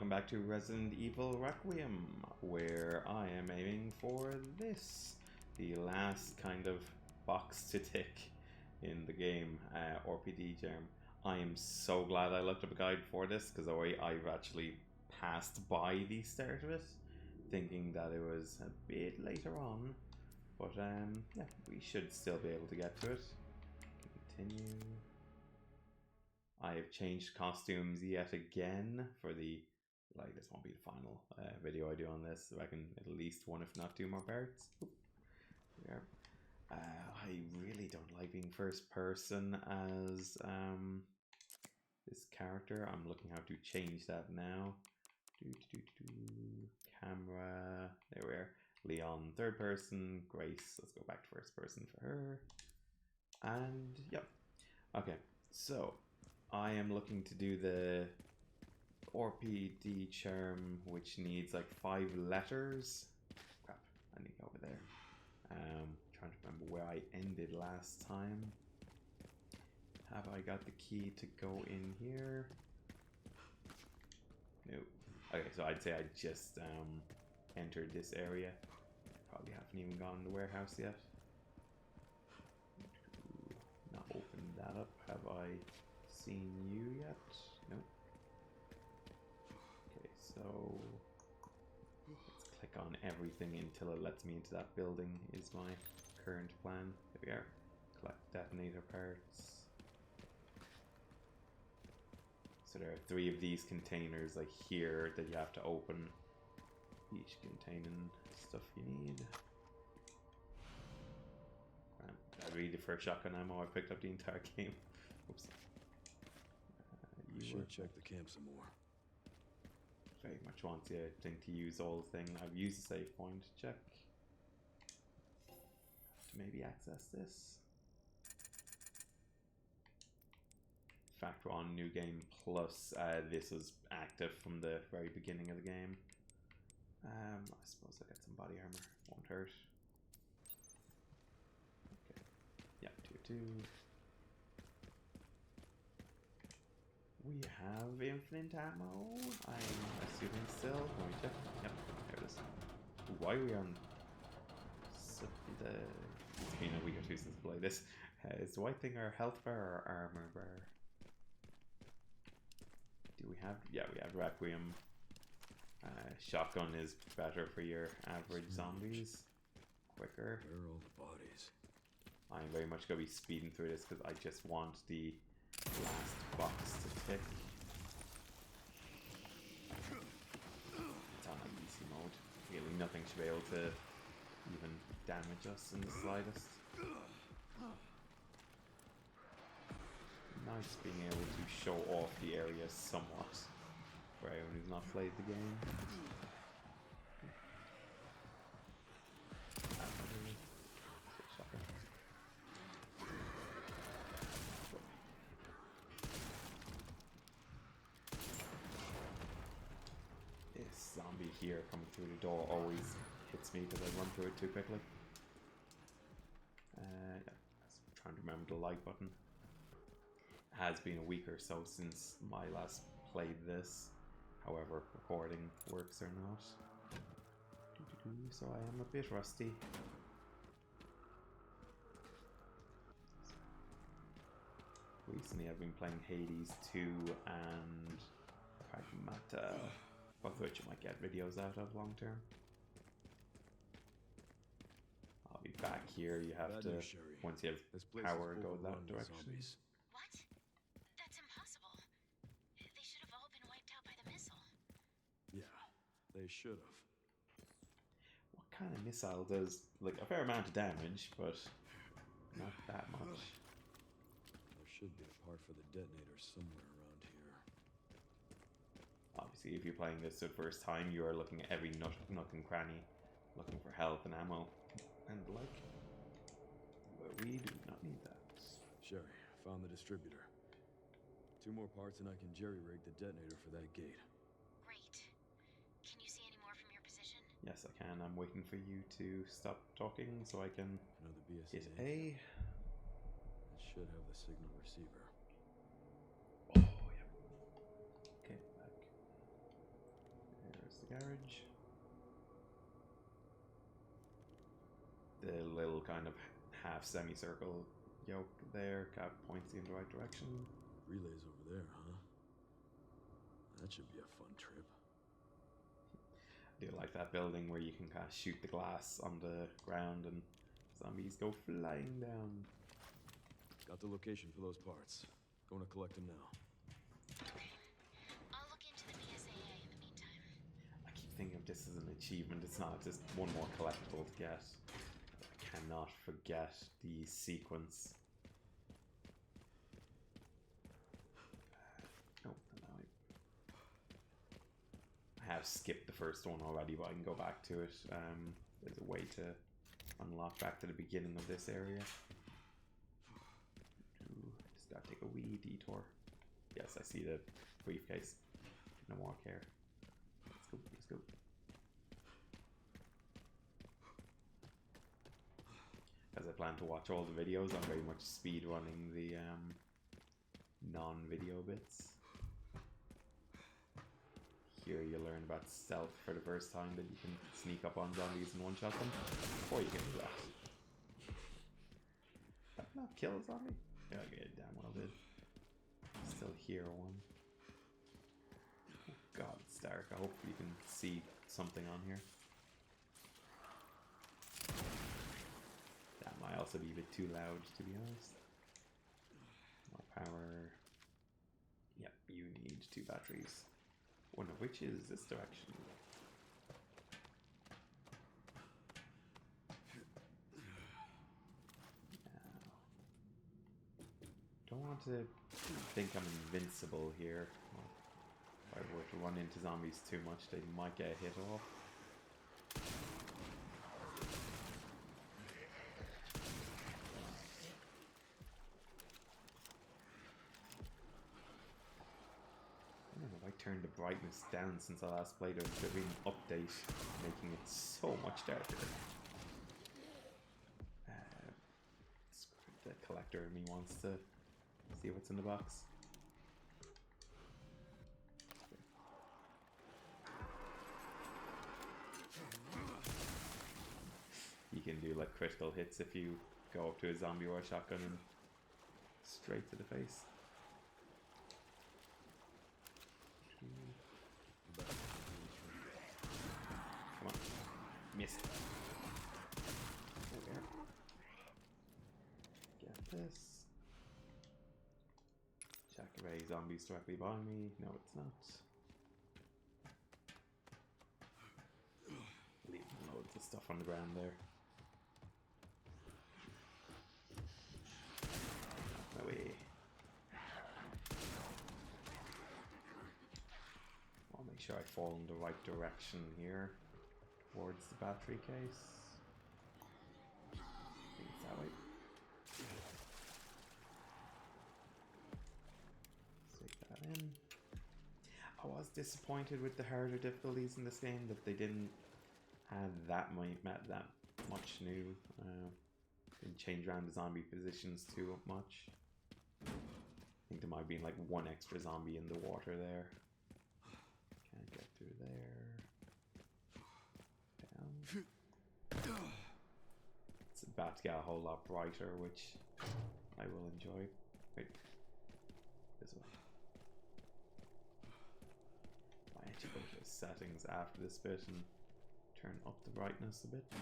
welcome back to Resident Evil Requiem, where I am aiming for this, the last kind of box to tick in the game, RPD term. I am so glad I looked up a guide for this, because I've actually passed by the start of it, thinking that it was a bit later on, but yeah, we should still be able to get to it. Continue. I have changed costumes yet again for the, like, this won't be the final video I do on this. I reckon at least one, if not two more parts. Yeah. I really don't like being first person as this character. I'm looking how to change that now. Camera, there we are. Leon third person, Grace, let's go back to first person for her. And yep. Okay, so I am looking to do the RPD charm, which needs like 5 letters. Crap, I need to go over there. Trying to remember where I ended last time. Have I got the key to go in here? No. Okay, so I'd say I just entered this area. Probably haven't even gone in the warehouse yet. Not opened that up. Have I seen you yet? No. Okay, so let's click on everything until it lets me into that building is my current plan. There we are. Collect detonator parts. So there are 3 of these containers like here that you have to open, each containing stuff you need. I really for shotgun ammo I picked up the entire game. Oops. You should check the camp some more. Very much wants you to use all the thing. I've used the save point. Check. To maybe access this. In fact, we're on New Game Plus. This was active from the very beginning of the game. I suppose I'll get some body armor. Won't hurt. Okay. Yeah, 2. We have infinite ammo. I'm assuming still. Let me check. Yep, there it is. Why are we on? It's been a week or two since I played this. Is the white thing our health bar or armor bar? Do we have? Yeah, we have Requiem. Shotgun is better for your average zombies. Quicker. Where are all the bodies? I'm very much going to be speeding through this because I just want the last box to tick. It's on easy mode. Really nothing should be able to even damage us in the slightest. Nice being able to show off the area somewhat for anyone who's not played the game. This zombie here coming through the door always hits me because I run through it too quickly. Yeah, I'm trying to remember the like button. Has been a week or so since my last played this, however recording works or not, so I am a bit rusty. Recently I've been playing Hades 2 and Pragmata, both of which I might get videos out of long term. I'll be back here. You have to, once you have power, go that direction. They should have. What kind of missile does, like, a fair amount of damage, but not that much? There should be a part for the detonator somewhere around here. Obviously, if you're playing this for the first time, you are looking at every nook and cranny, looking for health and ammo and the like. But we do not need that. Sherry, found the distributor. 2 more parts and I can jerry-rig the detonator for that gate. Yes, I can. I'm waiting for you to stop talking so I can hit A. It should have the signal receiver. Oh, yeah. Okay, back. garage. The little kind of half semicircle yoke there points you in the right direction. Relays over there, huh? That should be a fun trip. I do like that building where you can kind of shoot the glass on the ground and zombies go flying down. Got the location for those parts. Going to collect them now. Okay. I'll look into the BSAA in the meantime. I keep thinking of this as an achievement. It's not, just one more collectible to get. I cannot forget the sequence. Oh, no. I have skipped the first one already, but I can go back to it. There's a way to unlock back to the beginning of this area. Just gotta take a wee detour. Yes, I see the briefcase. No more care. Let's go, let's go. As I plan to watch all the videos, I'm very much speed running the non-video bits. Here you learn about stealth for the first time, that you can sneak up on zombies and one-shot them, or you can do that. Did I not kill a zombie? Yeah, okay, damn well did. Still hear one. Oh god, it's dark. I hope you can see something on here. That might also be a bit too loud, to be honest. More power. Yep, you need 2 batteries. One of which is this direction. Now, don't want to think I'm invincible here. Well, if I were to run into zombies too much, they might get hit off. Turned the brightness down since I last played it. There's been an update making it so much darker. The collector in me wants to see what's in the box. You can do like critical hits if you go up to a zombie or a shotgun and straight to the face. Come on. Missed. There. Get this. Check if any zombies directly behind me. No, it's not. Leave loads of stuff on the ground there. No way. Make sure I fall in the right direction here towards the battery case. I think it's that way. Stick that in. I was disappointed with the harder difficulties in this game, that they didn't add that much new. Didn't change around the zombie positions too much. I think there might have been like 1 extra zombie in the water there. Can't get through there. Down. It's about to get a whole lot brighter, which I will enjoy. Wait. This way. I actually go to the settings after this bit and turn up the brightness a bit. I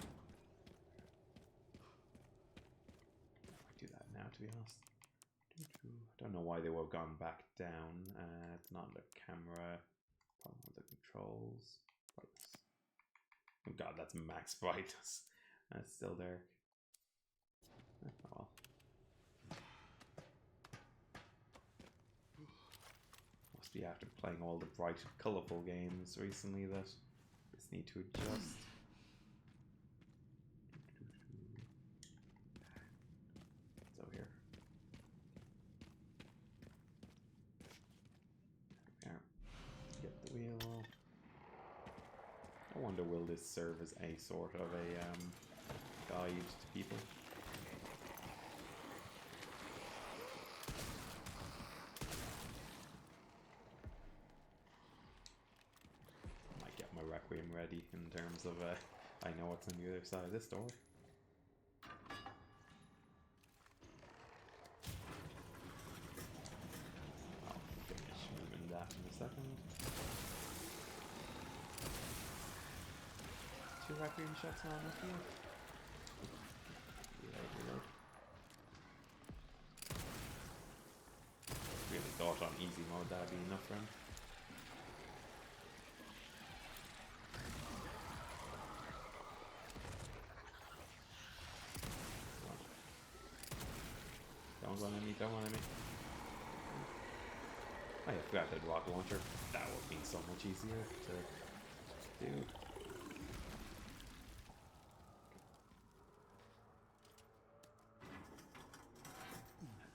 might do that now, to be honest. Don't know why they would have gone back down. It's not the camera. Problem with the controls. Brightness. Oh god, that's max brightness. That's still there. Oh well. Must be after playing all the bright, colourful games recently that just need to adjust. It's over here. There. Get the wheel. I wonder, will this serve as a sort of a guide to people? Requiem ready in terms of I know what's on the other side of this door. I'll finish moving that in a second. 2 Requiem shots now enough here. Reload. Really thought on easy mode that'd be enough for him. Don't run at me, don't run at me. Oh, I forgot that rocket launcher. That would be so much easier to do.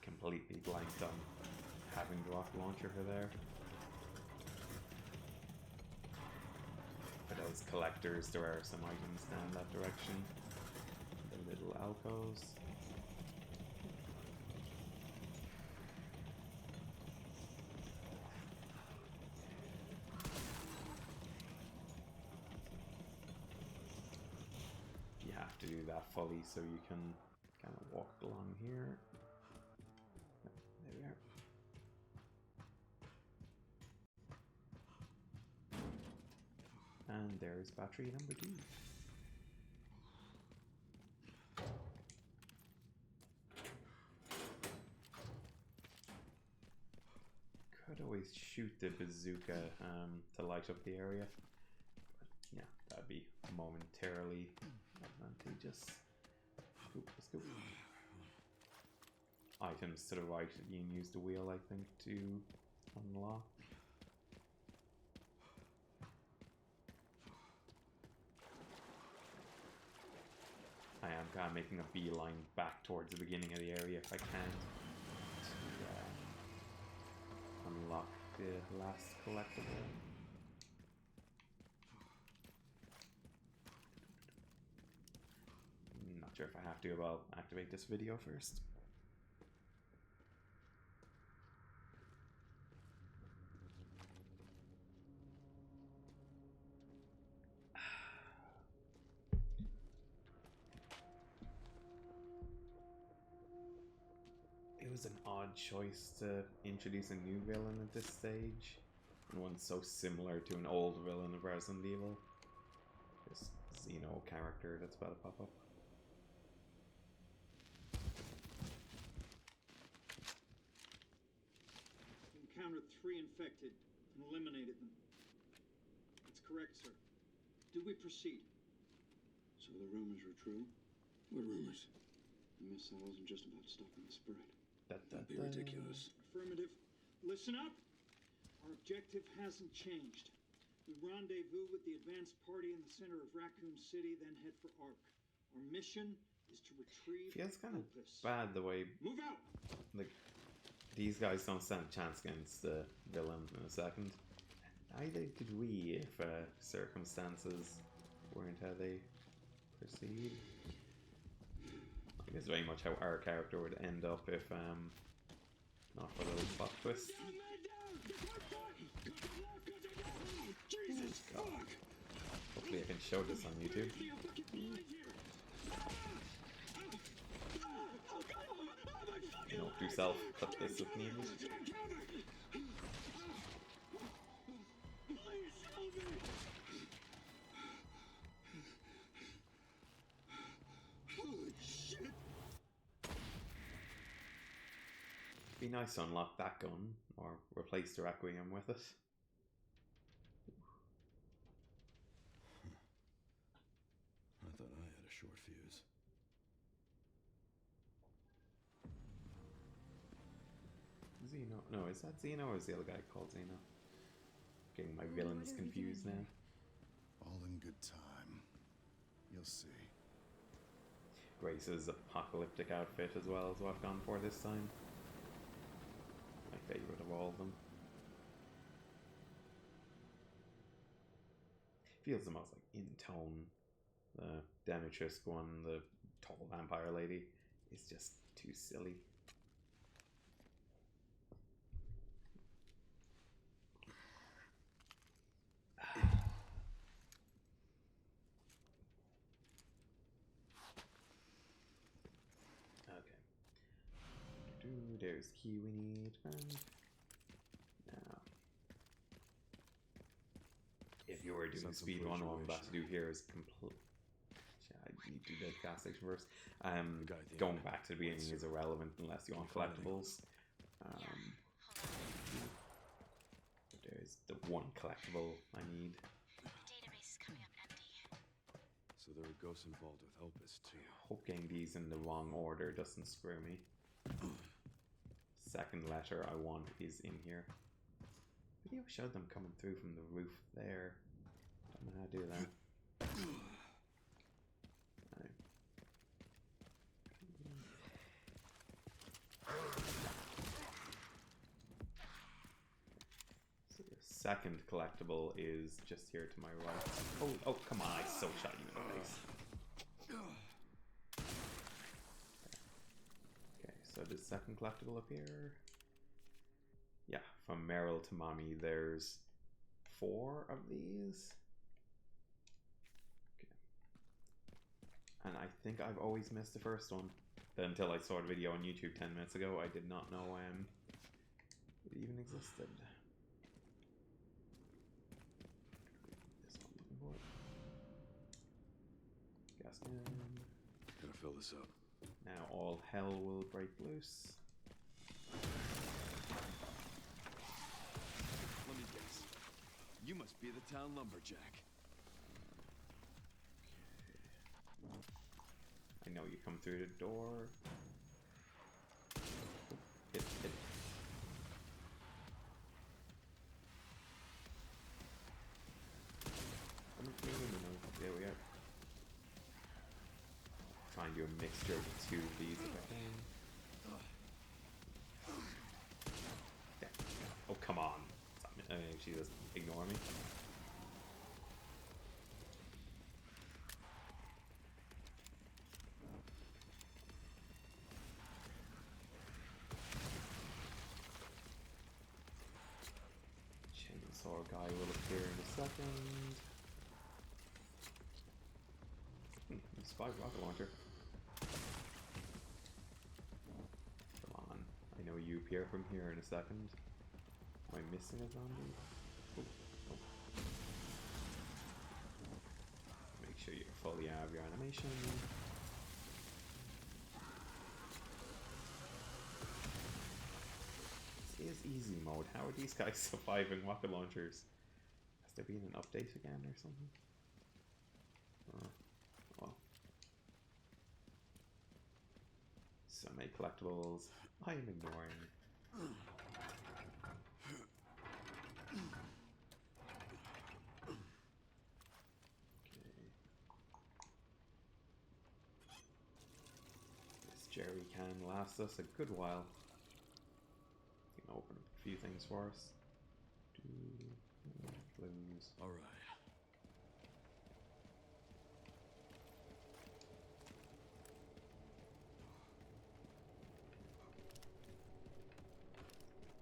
Completely blanked on having the rocket launcher for there. For those collectors, there are some items down that direction. The little alcoves. You have to do that fully so you can kind of walk along here. There we are. And there's battery number 2. Could always shoot the bazooka to light up the area. But yeah, that'd be momentarily advantageous. Let's go. Items to the right, you can use the wheel, I think, to unlock. I am kind of making a beeline back towards the beginning of the area if I can to unlock the last collectible. Not sure if I have to, but I'll activate this video first. It was an odd choice to introduce a new villain at this stage, and one so similar to an old villain of Resident Evil. This Xeno character that's about to pop up. Encountered 3 infected and eliminated them. That's correct, sir. Do we proceed? So the rumors were true? What rumors? The missile wasn't just about stopping the spread. That'd be ridiculous. Affirmative. Listen up! Our objective hasn't changed. We rendezvous with the advanced party in the center of Raccoon City, then head for Ark. Our mission is to retrieve Feels kind of Opus. bad the way, Move out! like, these guys don't stand a chance against the villain in a second. Neither did we if circumstances weren't how they proceed. I guess very much how our character would end up if not for the little plot twist. Jesus God. Hopefully I can show this on YouTube. Note to self, cut this if needed. Be nice to unlock that gun or replace the Requiem with it. I thought I had a short fuse. Xeno? No, is that Xeno or is the other guy called Xeno? Getting my villains confused now. All in good time. You'll see. Grace's apocalyptic outfit as well is what I've gone for this time. My favourite of all of them. Feels the most like in tone. The Demetrius one, the tall vampire lady, is just too silly. there's the key we need. And now, if you were doing Sense of speed run, what I'm about to fluctuation. do here is complete. I need to do the gas station first. guy at the Going end. back to the beginning is irrelevant unless you want Can you find collectibles. Yeah, hold on. There's the one collectible I need. The database is coming up empty. So there are ghosts involved with Opus too. Hope getting these in the wrong order doesn't screw me. Second letter I want is in here. Video showed them coming through from the roof there. Don't know how to do that. Right. So the second collectible is just here to my right. Oh, come on! I so shot you in the face. Okay, so the second collectible up here. Yeah, from Meryl to Mommy, there's 4 of these. Okay. And I think I've always missed the first one. Until I saw a video on YouTube 10 minutes ago, I did not know it even existed. This one looking for it. Gas can. Gonna fill this up. Now all hell will break loose. Let me guess. You must be the town lumberjack. I know you come through the door. Hit. There we are. Try and do a mixture of the 2 of these if I can. Yeah. Oh, come on. She just ignore me. Chainsaw guy will appear in a second. Spy rocket launcher. Come on. I know you appear from here in a second. Am I missing a zombie? Oh. Make sure you're fully out of your animation. This is easy mode. How are these guys surviving rocket launchers? Has there been an update again or something? Well. So many collectibles. I am ignoring. Jerry can last us a good while. You can open up a few things for us. Blues. All right.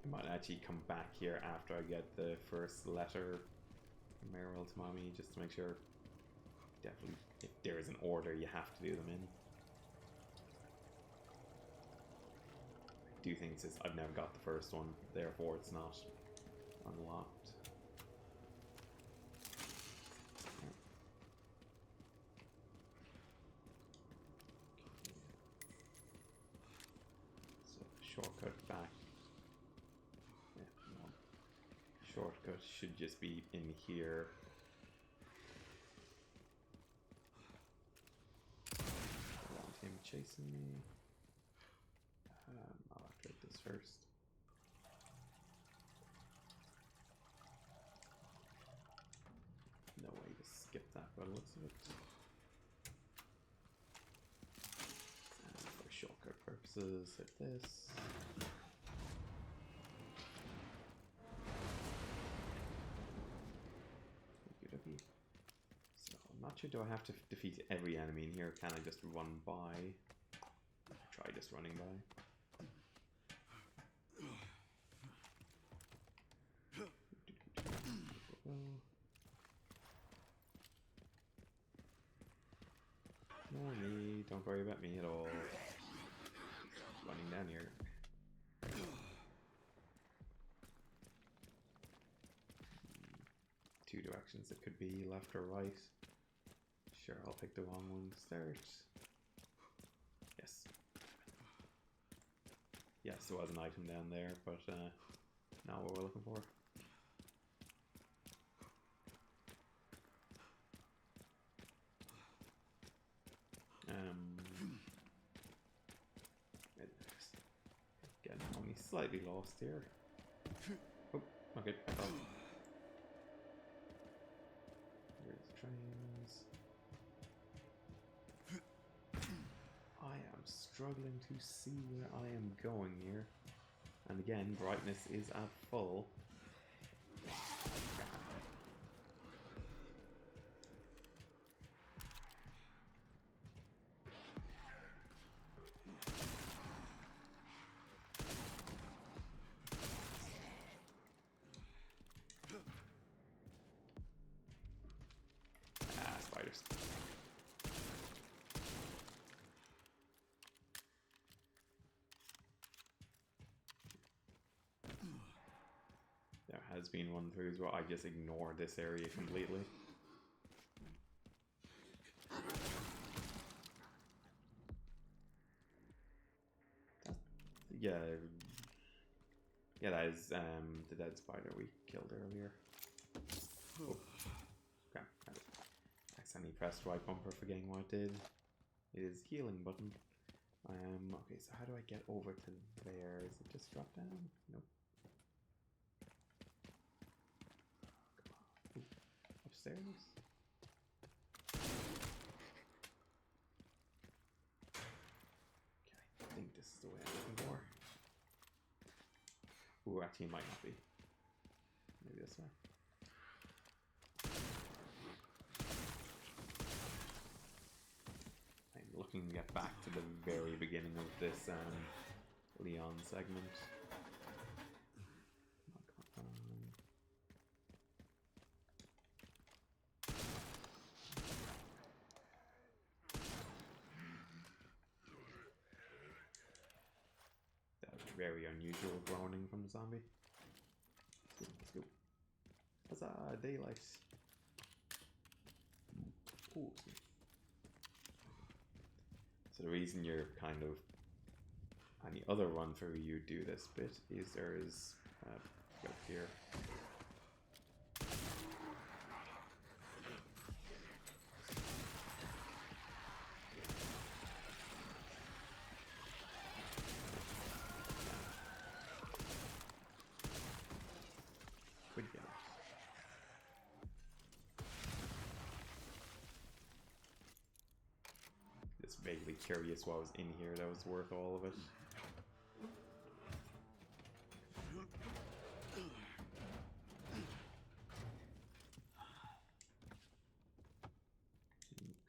I might actually come back here after I get the first letter from Meryl to Mommy, just to make sure. Definitely, if there is an order, you have to do them in. I do think it's I've never got the first one, therefore it's not unlocked. So shortcut back. Yeah, no. Shortcut should just be in here. I want him chasing me. I'll activate this first. No way to skip that by the looks of it. And for shortcut purposes, hit this. Okey-dokey. So I'm not sure, do I have to defeat every enemy in here? Can I just run by? Try just running by. No me, don't worry about me at all. Running down here. two directions. It could be left or right. Sure, I'll pick the wrong one to start. Yes. Yes, there was an item down there, but not what we're looking for. Again, only slightly lost here. Oh, okay. Oh. Here's the trains. I am struggling to see where I am going here. And again, brightness is at full. Spiders. There has been one through as well. I just ignored this area completely. Yeah, that is the dead spider we killed earlier. Oh. Okay, I accidentally pressed right bumper, forgetting what it did. It is healing button. Okay, so how do I get over to there? Is it just drop down? Nope. Come on. Ooh, upstairs? Okay, I think this is the way I'm looking for. Ooh, actually it might not be. Maybe this way. I'm looking to get back to the very beginning of this Leon segment. Come on. That was very unusual groaning from the zombie. Let's go. Huzzah, daylight. Ooh. So the reason you're kind of any other run through you do this bit is there is go here. Could get it. Just vaguely curious what was in here that was worth all of it.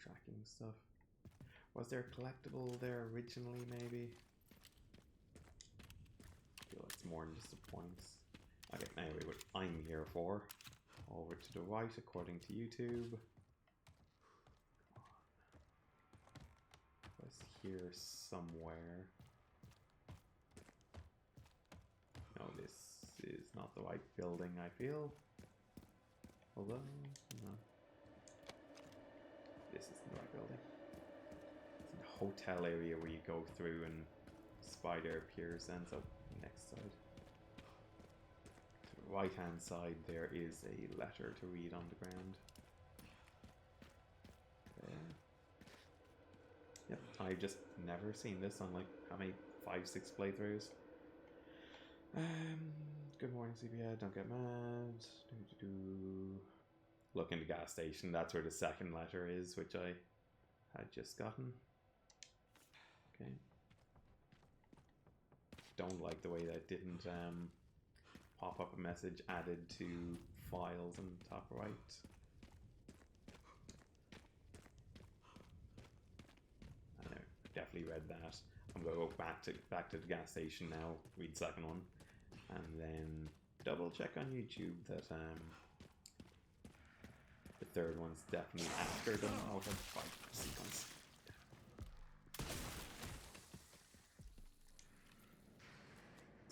Tracking stuff. Was there a collectible there originally, maybe? I feel like it's more than just the points. Okay, anyway, what I'm here for. Over to the right, according to YouTube. Was here somewhere. No, this is not the right building, I feel. Although, no. This isn't the right building. It's a hotel area where you go through and spider appears and so next side. To the right hand side there is a letter to read on the ground. There. Yep, I've just never seen this on like how many 5-6 playthroughs. Good morning, CPA. Don't get mad. Look in the gas station. That's where the second letter is, which I had just gotten. Okay. Don't like the way that didn't pop up a message added to files in the top right. I know, definitely read that. I'm gonna go back to the gas station now, read the second one, and then double check on YouTube that the third one's definitely after the fight sequence.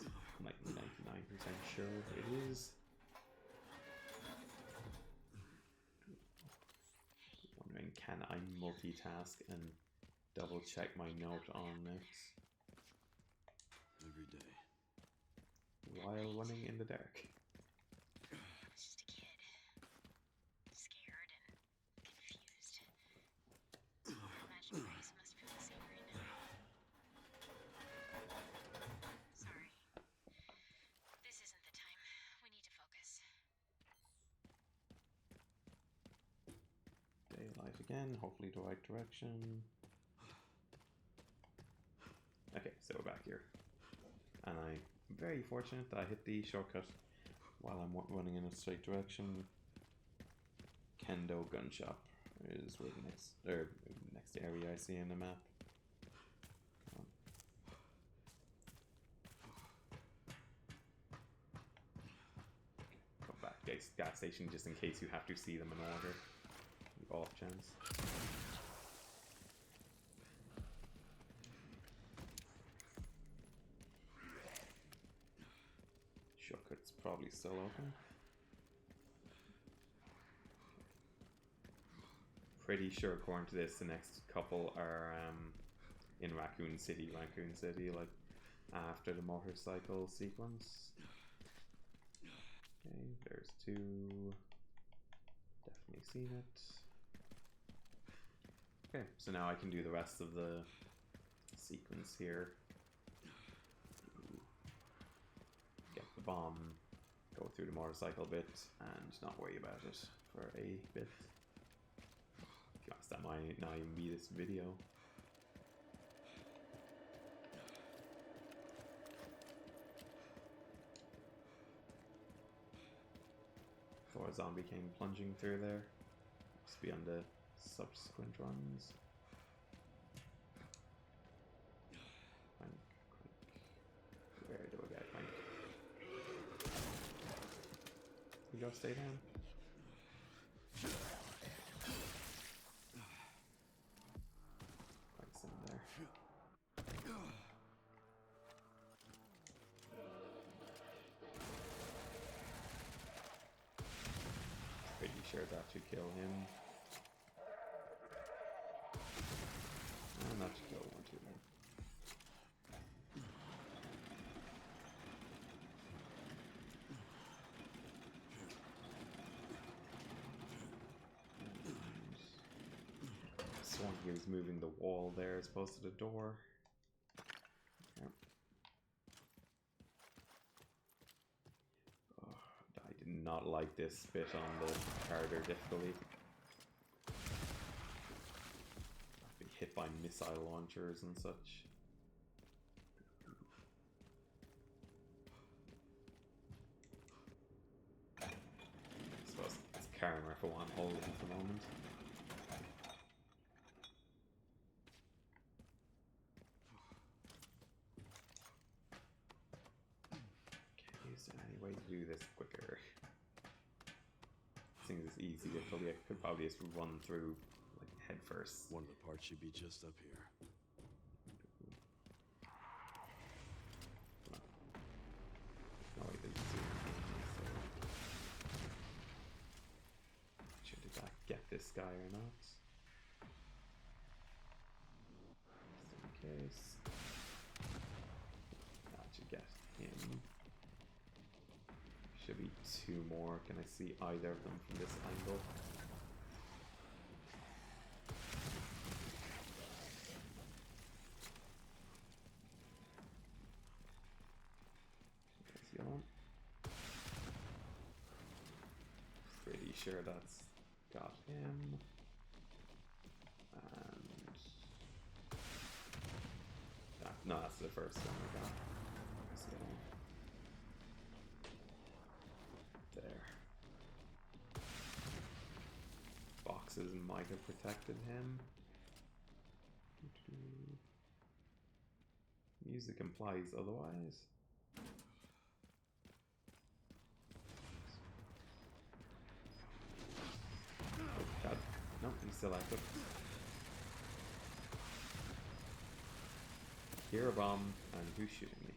I'm like 99% sure it is. I multitask and double check my note on it Every day. while running in the dark. I was just a kid. Scared and confused. I imagine Grace must feel the same right now. Sorry. This isn't the time. We need to focus. Daylight again, hopefully the right direction. Okay, so we're back here. And I'm very fortunate that I hit the shortcut while I'm running in a straight direction. Kendo Gun Shop is where the next area I see in the map. Come on. Go back to the gas station just in case you have to see them in order. The off chance. Shortcut's probably still open. Pretty sure, according to this, the next couple are in Raccoon City, like after the motorcycle sequence. Okay, there's two. Definitely seen it. Okay, so now I can do the rest of the sequence here. Get the bomb, go through the motorcycle bit, and not worry about it for a bit. Gosh, that might not even be this video. Before a zombie came plunging through there. Must be on the subsequent runs. Clank, clank. Where do I get clank? You go stay down. Clank's in there. Pretty sure that should kill him. And that should kill one too then. Swan he was moving the wall there as opposed to the door. Yep. Oh, I did not like this bit on the harder difficulty. I've been hit by missile launchers and such. I suppose it's camera for one holding at the moment. Is there any way to do this quicker? Seems it's easy difficulty. I could probably just run through like head first. One of the parts should be just up here. No, I didn't see anything, so should I get this guy or not? Just in case. That should get him. Should be two more. Can I see either of them from this angle? There's the other one. Pretty sure that's got him. And no, that's the first one I got. That's the other one. There. Boxes might have protected him. Music implies otherwise. Oh god. No, he's still active. Hear a bomb, and who's shooting me?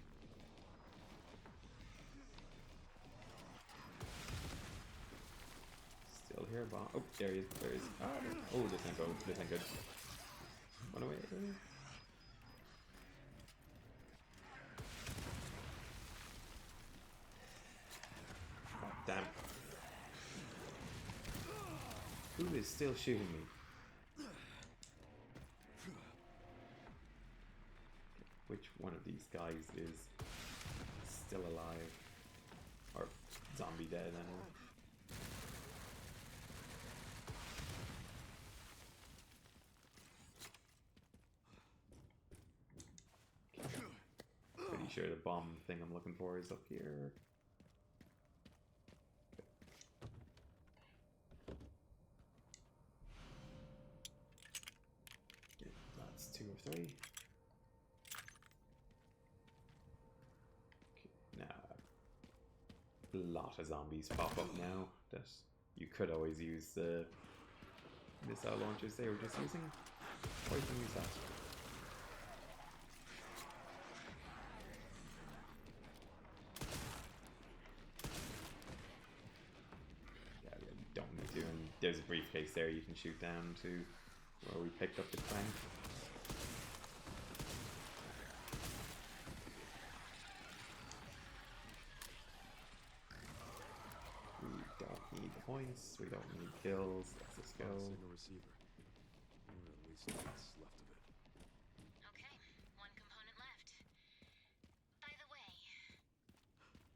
Still here? Bomb. Oh, there he is. There he is. Oh, this ain't good. This ain't good. Run away. Oh, damn. Who is still shooting me? Which one of these guys is still alive? Or zombie dead anyway? Pretty sure the bomb thing I'm looking for is up here. Okay, that's 2 of 3. Okay, now a lot of zombies pop up now that you could always use the missile launchers they were just using. Or you can use that. And there's a briefcase there you can shoot down to where we picked up the crank. We don't need the points, we don't need kills, let's just go. Signal receiver. Or at least what's left of it. Okay, one component left. By the way,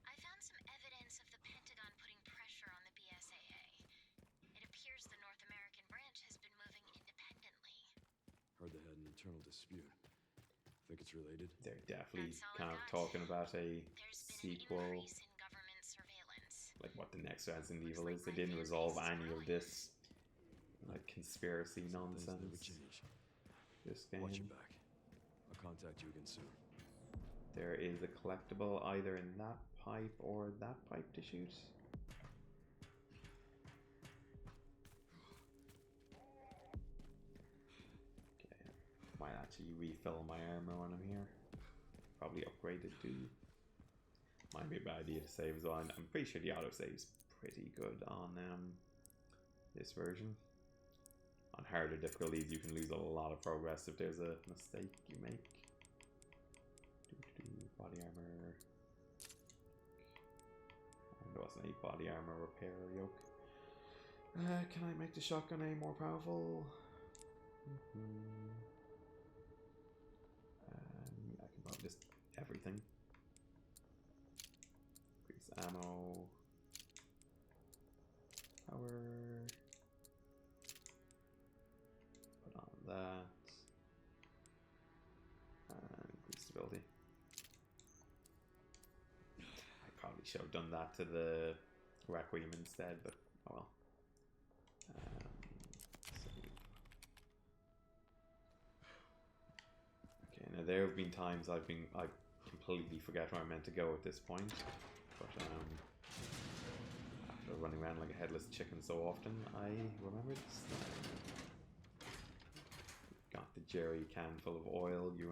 I found some evidence of the Pentagon putting pressure on the BSAA. It appears the North American branch has been moving independently. Heard they had an internal dispute. Think it's related? They're definitely That's all kind I of got. talking about a There's been sequel, an increase in government surveillance. like what the next Resident Evil is. They didn't resolve any of this like conspiracy Things never nonsense. change. This Watch game. your back. I'll contact you again soon. There is a collectible either in that pipe or that pipe to shoot. Okay, might actually refill my armor when I'm here. Probably upgrade it too. Might be a bad idea to save as well. I'm pretty sure the autosave's pretty good on this version. On harder difficulties, you can lose a lot of progress if there's a mistake you make. Body armor. And there wasn't a body armor repair yoke. Can I make the shotgun A more powerful? I can probably just everything. Increase ammo. Power. Put on that. And increase stability. I probably should have done that to the Requiem instead, but oh well. Okay, now there have been times I completely forget where I meant to go at this point, but after running around like a headless chicken so often, I remembered this time. Got the jerry can full of oil. You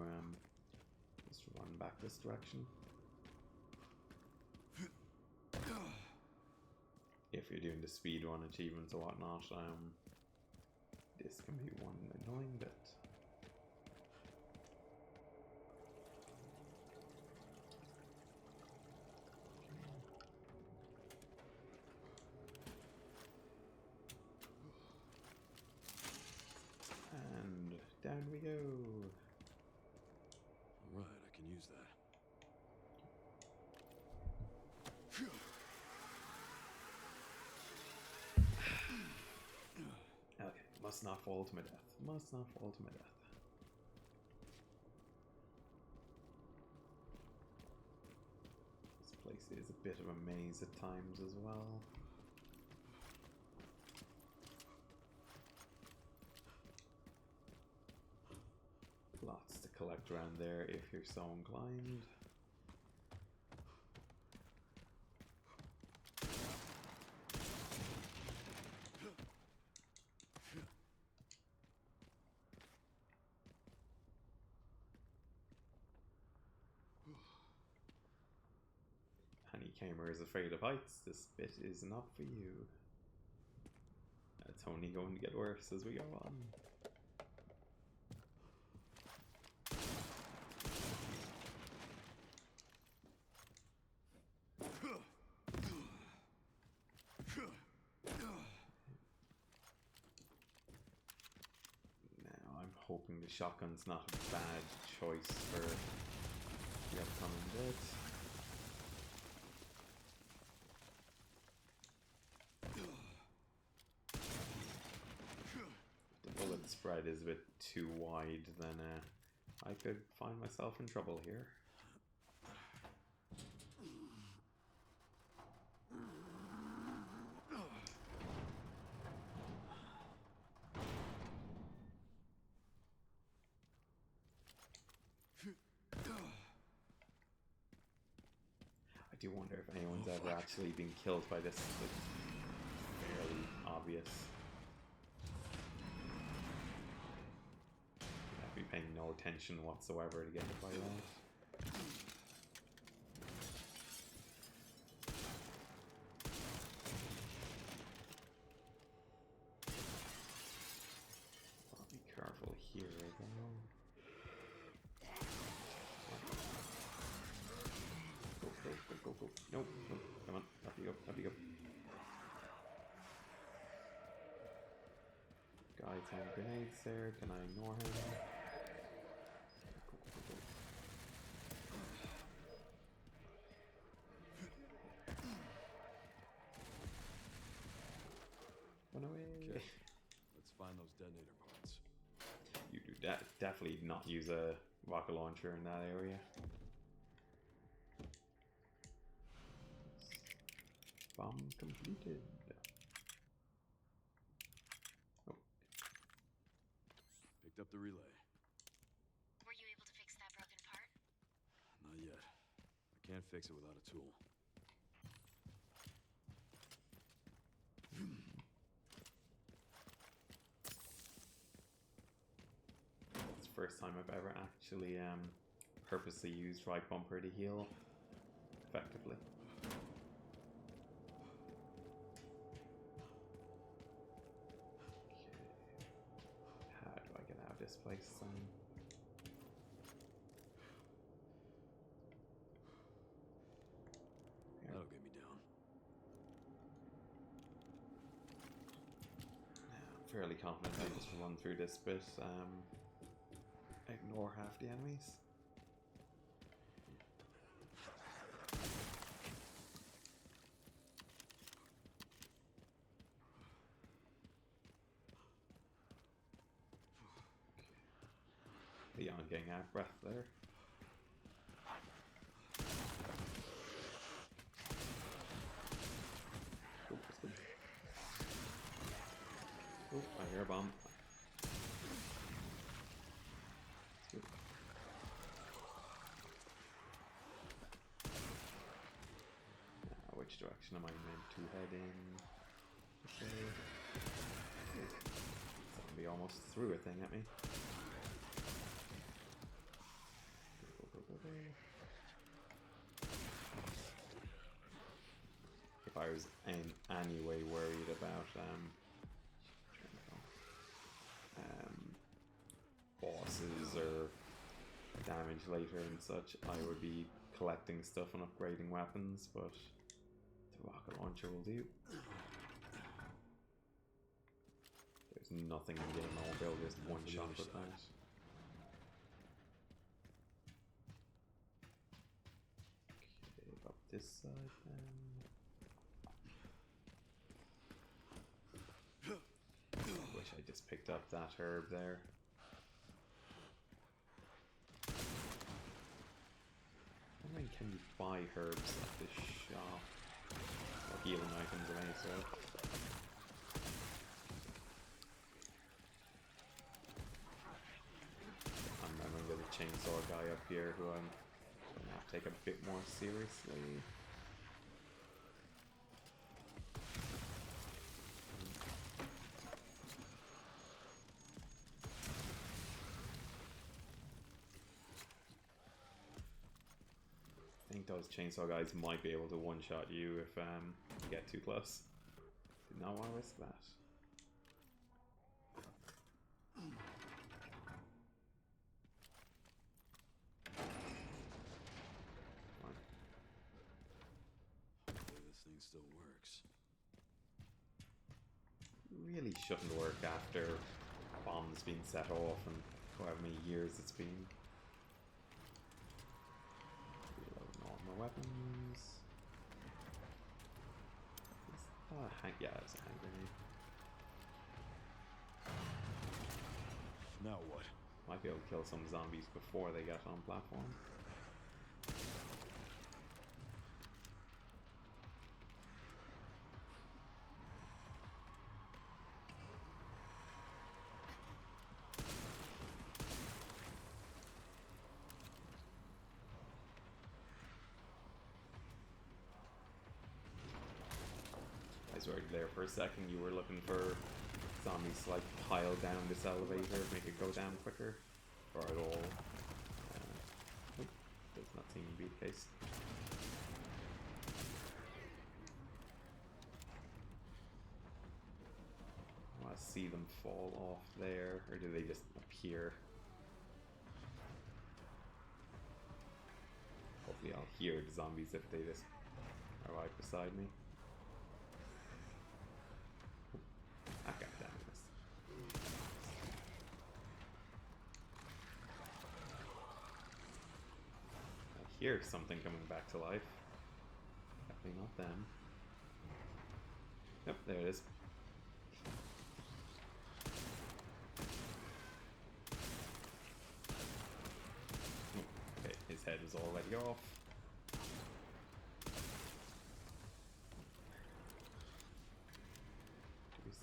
just run back this direction. If you're doing the speedrun achievements or whatnot, this can be one annoying bit. And down we go. Alright, I can use that. Okay, must not fall to my death. Must not fall to my death. This place is a bit of a maze at times as well. Lots to collect around there if you're so inclined. Honeycamer is afraid of heights. This bit is not for you. only going to get worse as we go on. Now I'm hoping the shotgun's not a bad choice for the upcoming bit. Bullet spread is a bit too wide, then I could find myself in trouble here. I do wonder if anyone's ever actually been killed by this. It's fairly obvious. Be paying no attention whatsoever to get hit by that. I'll be careful here though. Go. Nope. Come on, up you go. Guy throwing grenades there, can I ignore him? Run away. Okay. Let's find those detonator parts. You do definitely not use a rocket launcher in that area. Bomb completed. Oh. Picked up the relay. Were you able to fix that broken part? Not yet. I can't fix it without a tool. It's the first time I've ever actually purposely used right bumper to heal effectively. How do I get out of this place? That'll get me down. I'm fairly confident I just run through this bit, ignore half the enemies. Beyond getting out of breath there. Oh, I hear a bomb. Which direction am I meant to head in? Okay. Somebody almost threw a thing at me. Go. If I was in any way worried about bosses or damage later and such, I would be collecting stuff and upgrading weapons, but the rocket launcher will do. There's nothing in the game I won't be able to just one shot with that. Okay, up this side then. I wish I just picked up that herb there. I mean, can you buy herbs at this shop? Or healing items of any sort? I'm remembering there's a chainsaw guy up here who I'm gonna have to take a bit more seriously. I think those chainsaw guys might be able to one-shot you if you get too close. Did not want to risk that. thing still works. Really shouldn't work after bombs being set off and however many years it's been. Reloading all my weapons. Yeah, it's a hand grenade. Now what? Might be able to kill some zombies before they get on platform. I swear there for a second you were looking for zombies to like pile down this elevator, make it go down quicker, or at all. Does not seem to be the case. I want to see them fall off there, or do they just appear? Hopefully I'll hear the zombies if they just are right beside me. Ah, god damn this. I hear something coming back to life. Definitely not them. Yep, there it is. Okay, his head is already off.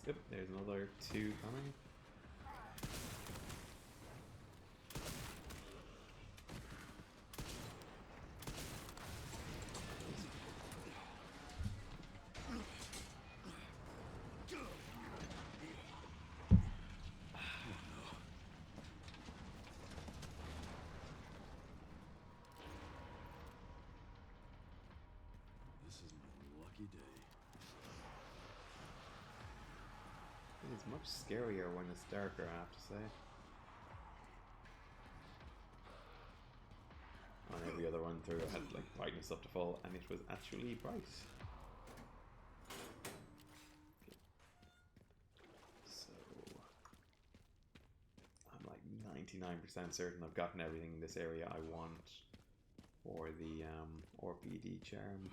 Yep, there's another two coming. This is my lucky day. It's much scarier when it's darker, I have to say. On every other run through I had like brightness up to full and it was actually bright. Okay. So I'm like 99% certain I've gotten everything in this area I want for the RPD charm.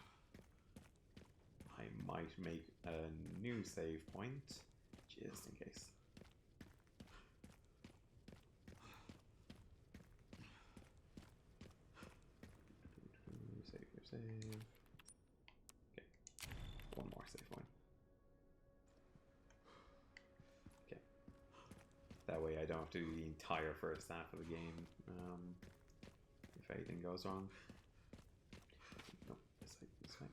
I might make a new save point just in case. Save. Okay, one more save point. Okay, that way I don't have to do the entire first half of the game if anything goes wrong. Nope, this way.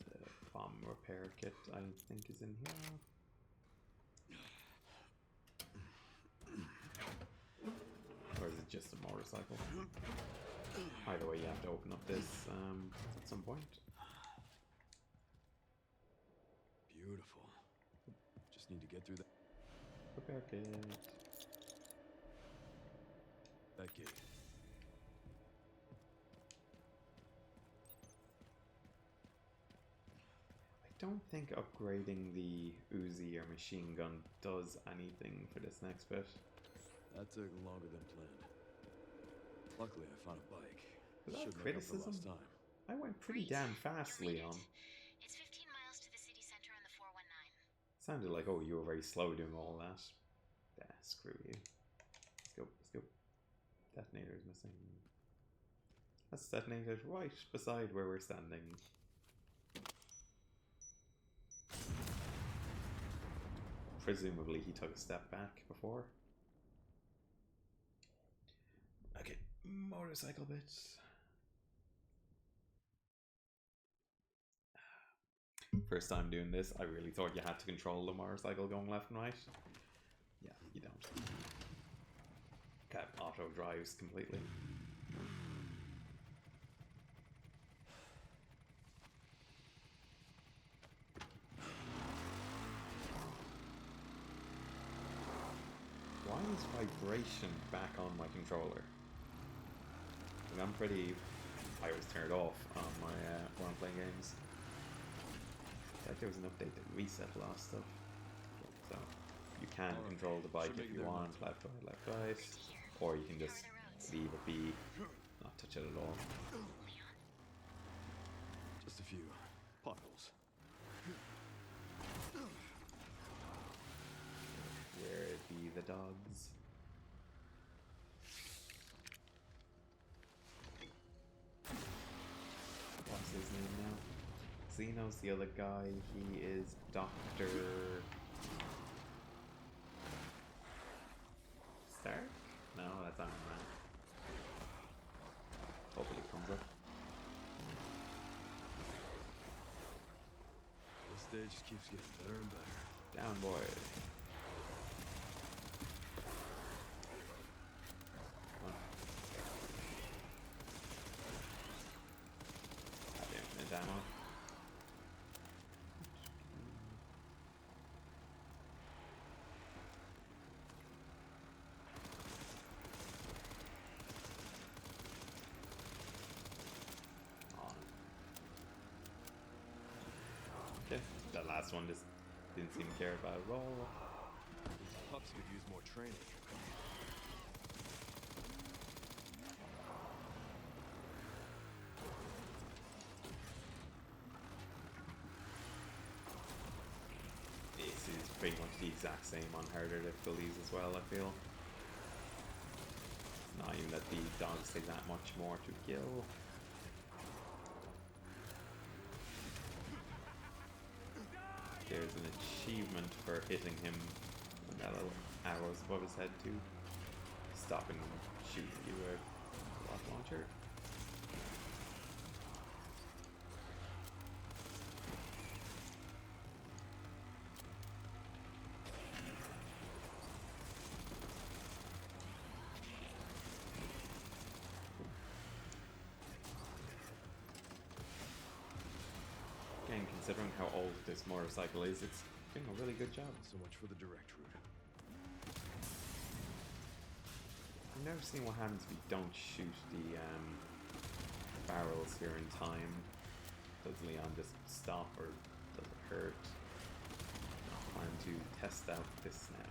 The bomb repair kit I think is in here. Or is it just a motorcycle? Either way, you have to open up this at some point. Beautiful. Just need to get through that. Repair kit. That gate. I don't think upgrading the Uzi or machine gun does anything for this next bit. That took longer than planned. Luckily, I found a bike. Is that Should make up for criticism? lost time. I went pretty damn fast, You made Leon. it. It's 15 miles to the city center on the 419. Sounded like, oh, you were very slow doing all that. Yeah, screw you. Let's go. Detonator's missing. That's detonated right beside where we're standing. Presumably he took a step back before. Okay, motorcycle bits. First time doing this, I really thought you had to control the motorcycle going left and right. Yeah, you don't. Cat auto drives completely. Why is vibration back on my controller? Like, I'm pretty I always turn it off on my when I'm playing games. Like there was an update that reset a lot of stuff. So you can control the bike if you want, left, right, or you can just leave it be, not touch it at all. Just a few potholes. Where be the dogs? What's his name now? Zeno's the other guy. He is Dr. Stark? No, that's Animan. Hopefully it comes up. This stage just keeps getting better and better. Down, boy. Goddamn, ammo. Okay, that last one just didn't seem to care about it at all. These pups could use more training. This is pretty much the exact same on harder difficulties as well, I feel. Not even that the dogs take that much more to kill. There's an achievement for hitting him when that little arrow's above his head too. Stopping him shooting you with a rocket launcher. Again, considering how old this motorcycle is, it's doing a really good job. So much for the direct route. I've never seen what happens if you don't shoot the barrels here in time. Does Leon just stop or does it hurt? I plan to test out this now.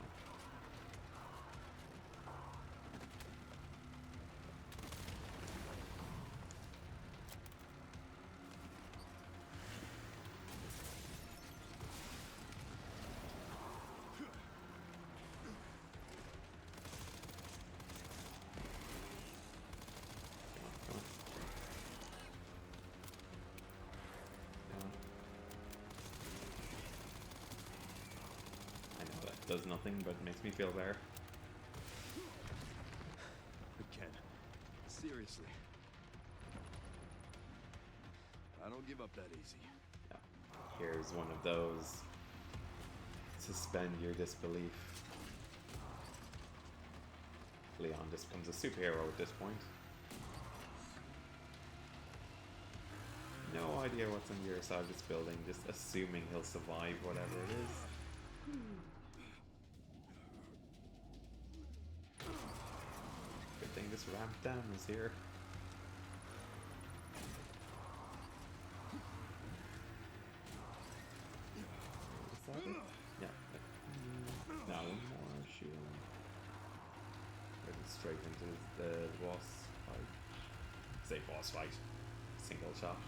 Does nothing but makes me feel better. Again. Seriously. I don't give up that easy. Yeah. Here's one of those. Suspend your disbelief. Leon just becomes a superhero at this point. No idea what's on your side of this building, just assuming he'll survive whatever it is. Good thing this ramp down is here. Is that it? Yeah. Now one more shield. Heading straight into the boss fight. Say boss fight. Single shot.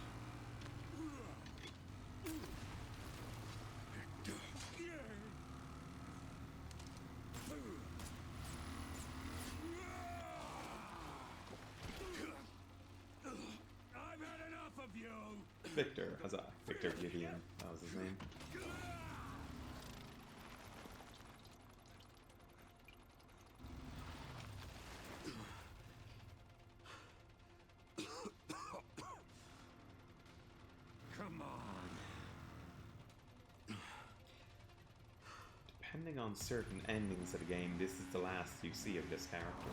Victor, Victor Gideon, that was his name. Come on. Depending on certain endings of the game, this is the last you see of this character.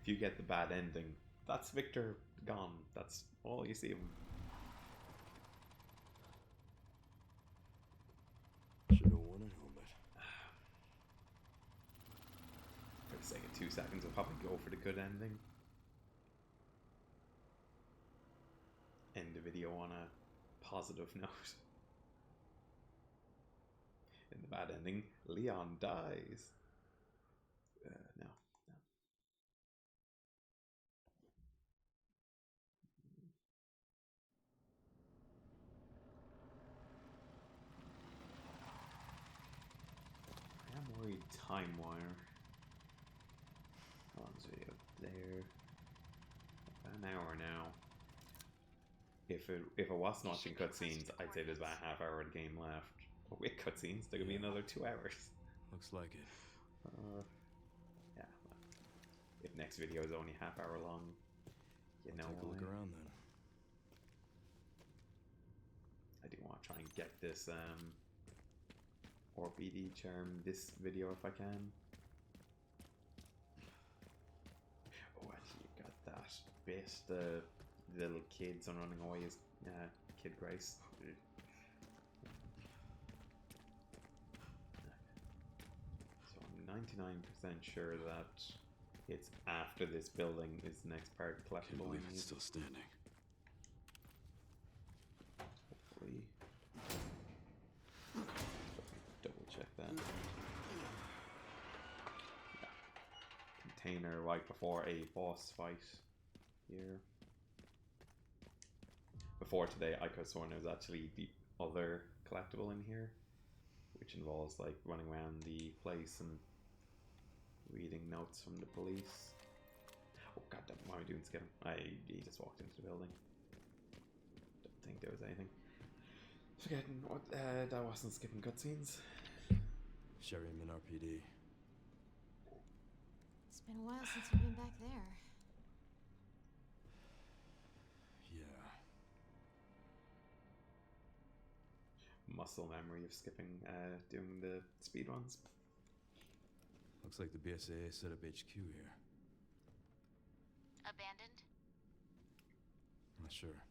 If you get the bad ending, that's Victor gone. That's all you see of him. Should have worn a helmet. For the sake of 2 seconds, we'll probably go for the good ending. End the video on a positive note. In the bad ending, Leon dies. No. I am worried time-wise. How long is the video? There. About an hour now. If I wasn't watching cutscenes, I'd say there's about a half hour of the game left. But with cutscenes, there could be another 2 hours. Looks like it. Yeah. Well, if next video is only half hour long, you know. Take a look around then. I do want to try and get this RPD charm this video if I can. Oh, actually, you got that bit, the little kids on running away is Kid Grace. So I'm 99% sure that it's after this building is the next part Can't collectible. believe it's still standing. Hopefully. Double check that. Yeah. Container right before a boss fight here. Before today, I could have sworn there was actually the other collectible in here, which involves like running around the place and reading notes from the police. Oh god damn, what am I doing skipping? He just walked into the building. Don't think there was anything. Forgetting what that wasn't skipping cutscenes. Sheridan RPD. It's been a while since we've been back there. Yeah. Muscle memory of skipping doing the speed runs. Looks like the BSAA set up HQ here. Abandoned? Not sure.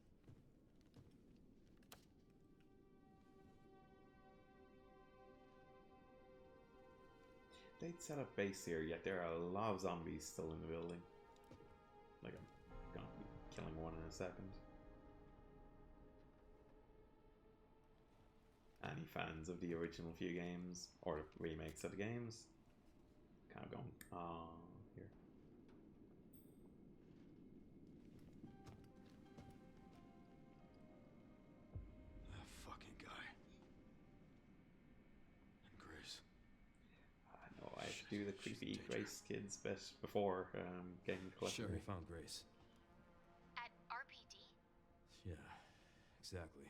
They'd set up base here, yet there are a lot of zombies still in the building. Like, I'm gonna be killing one in a second. Any fans of the original few games, or remakes of the games, kind of going, here. That fucking guy. And Grace. I know I have to do the creepy Grace kids bit before getting the collection. Sherry found Grace. At RPD? Yeah, exactly.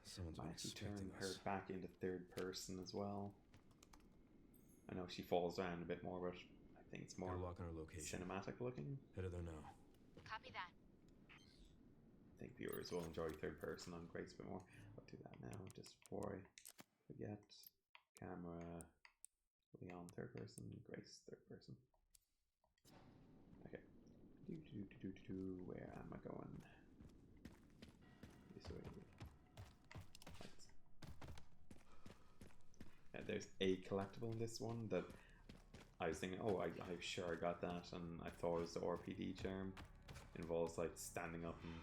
Someone's been I actually turn expecting her us. back into third person as well. I know she falls around a bit more, but I think it's more Gotta lock on her location. cinematic looking. Headed there now. Copy that. I think viewers will enjoy third person on Grace a bit more. I'll do that now, just before I forget. Camera, Leon third person, Grace third person. Okay. Where am I going? This way. Lights. There's a collectible in this one that I was thinking, oh, I'm sure I got that, and I thought it was the RPD charm. It involves like standing up and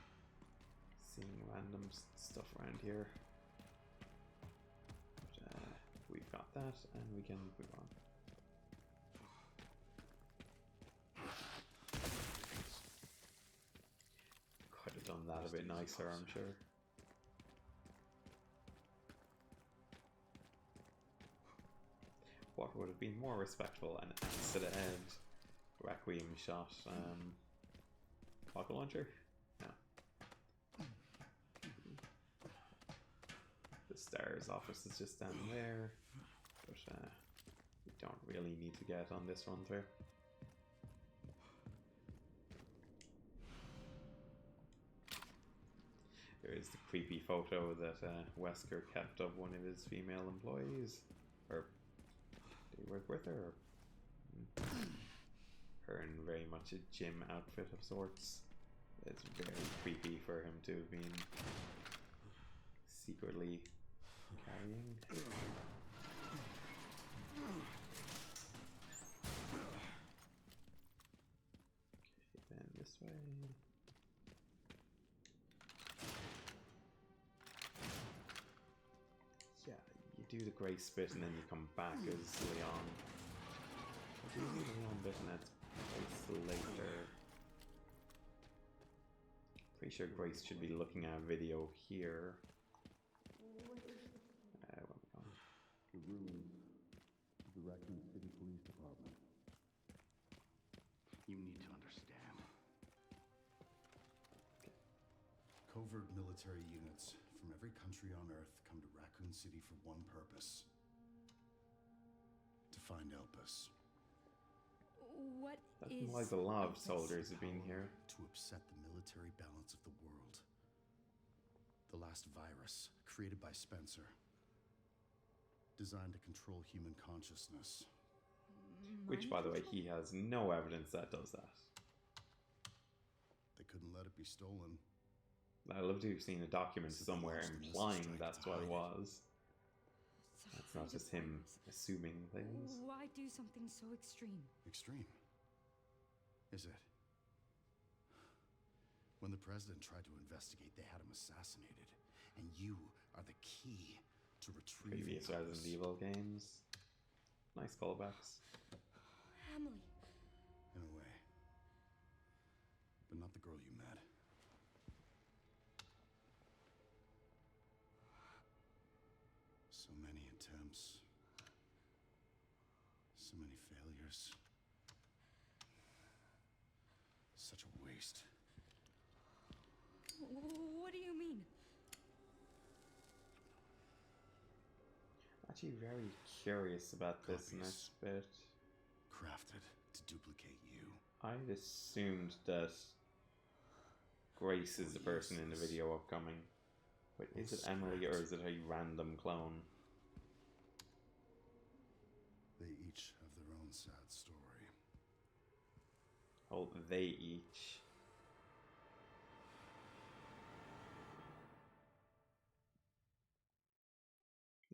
seeing random stuff around here. But, we've got that, and we can move on. Could have done that a bit nicer, I'm sure. What would have been more respectful and answer the end Requiem shot rocket launcher? No. The stairs office is just down there, but we don't really need to get on this run through. There is the creepy photo that Wesker kept of one of his female employees, or did he work with her? Or, her in very much a gym outfit of sorts. It's very creepy for him to have been secretly carrying. do the Grace bit and then you come back as Leon. I do the Leon bit and that's Grace later. Pretty sure Grace should be looking at a video here. The ruins of the Raccoon City Police Department. You need to understand. Covert military units from every country on Earth come to Raccoon City for one purpose. To find Elpis. What That's is why a lot of Elpis? soldiers have been here. To upset the military balance of the world. The last virus, created by Spencer. Designed to control human consciousness. Which, by the way, he has no evidence that does that. They couldn't let it be stolen. I love to have seen a document somewhere implying that's what it was. That's not just him assuming things. Why do something so extreme? Extreme? Is it? When the president tried to investigate, they had him assassinated. And you are the key to retrieving Previous Resident Evil games. Nice callbacks. Emily. In a way. But not the girl you met. So many attempts. So many failures. Such a waste. What do you mean? Actually, very curious about this Copies. next bit. Crafted to duplicate you. I'd assumed that Grace is the person in the video upcoming. But is it Emily or is it a random clone? They each have their own sad story. Oh, they each.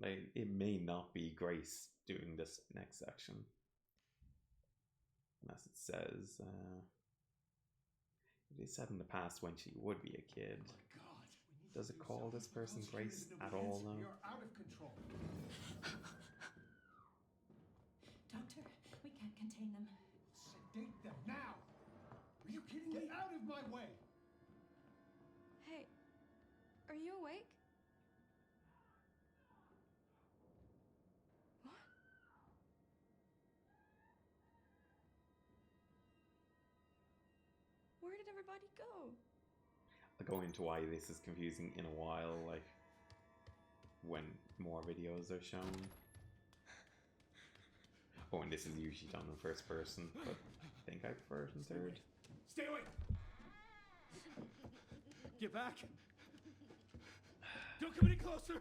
Like, it may not be Grace doing this next section. Unless it says, it is said in the past when she would be a kid. Does it call this person Grace at all now? We are out of control. Doctor, we can't contain them. Sedate them now. Are you kidding me? Get out of my way. Hey, are you awake? What? Where did everybody go? I'll go into why this is confusing in a while, like when more videos are shown. Oh, and this is usually done in first person, but I think I prefer it in third. Stay away. Get back. Don't come any closer.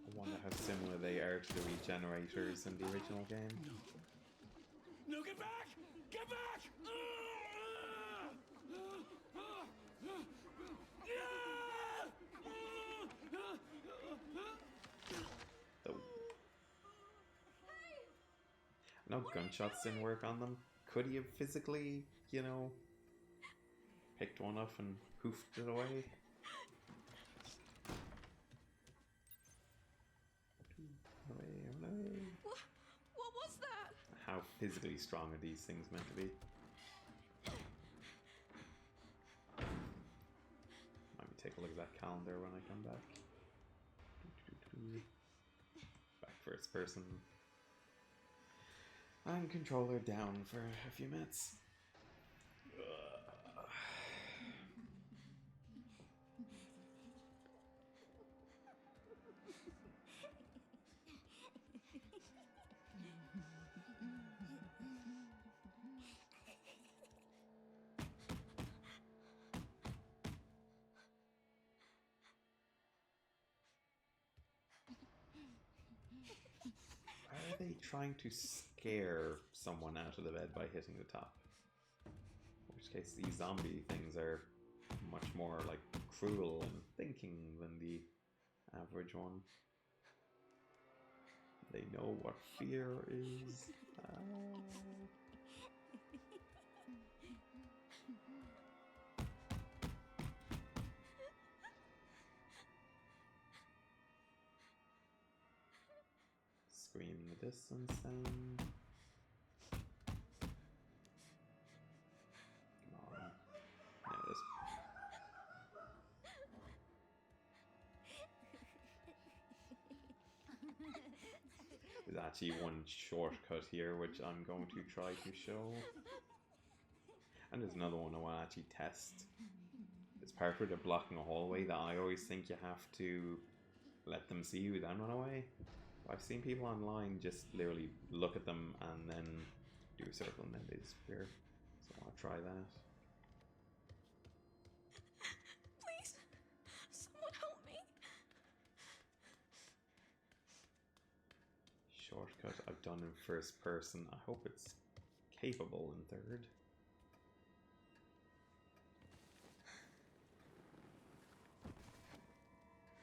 I wonder how similar they are to the regenerators in the original game. No, get back! Get back! No gunshots didn't work on them. Could he have physically, you know, picked one up and hoofed it away? Away. What was that? How physically strong are these things meant to be? Let me take a look at that calendar when I come back. Back first person. And controller down for a few minutes. Are they trying to scare someone out of the bed by hitting the top? In which case these zombie things are much more like cruel and thinking than the average one. They know what fear is. scream in the distance then. Come on. There it is. There's actually one shortcut here which I'm going to try to show. And there's another one I want to actually test. It's part where they're blocking a hallway that I always think you have to let them see you then run away. I've seen people online just literally look at them and then do a circle and then they disappear. So I want to try that. Please, someone help me. Shortcut I've done in first person. I hope it's capable in third.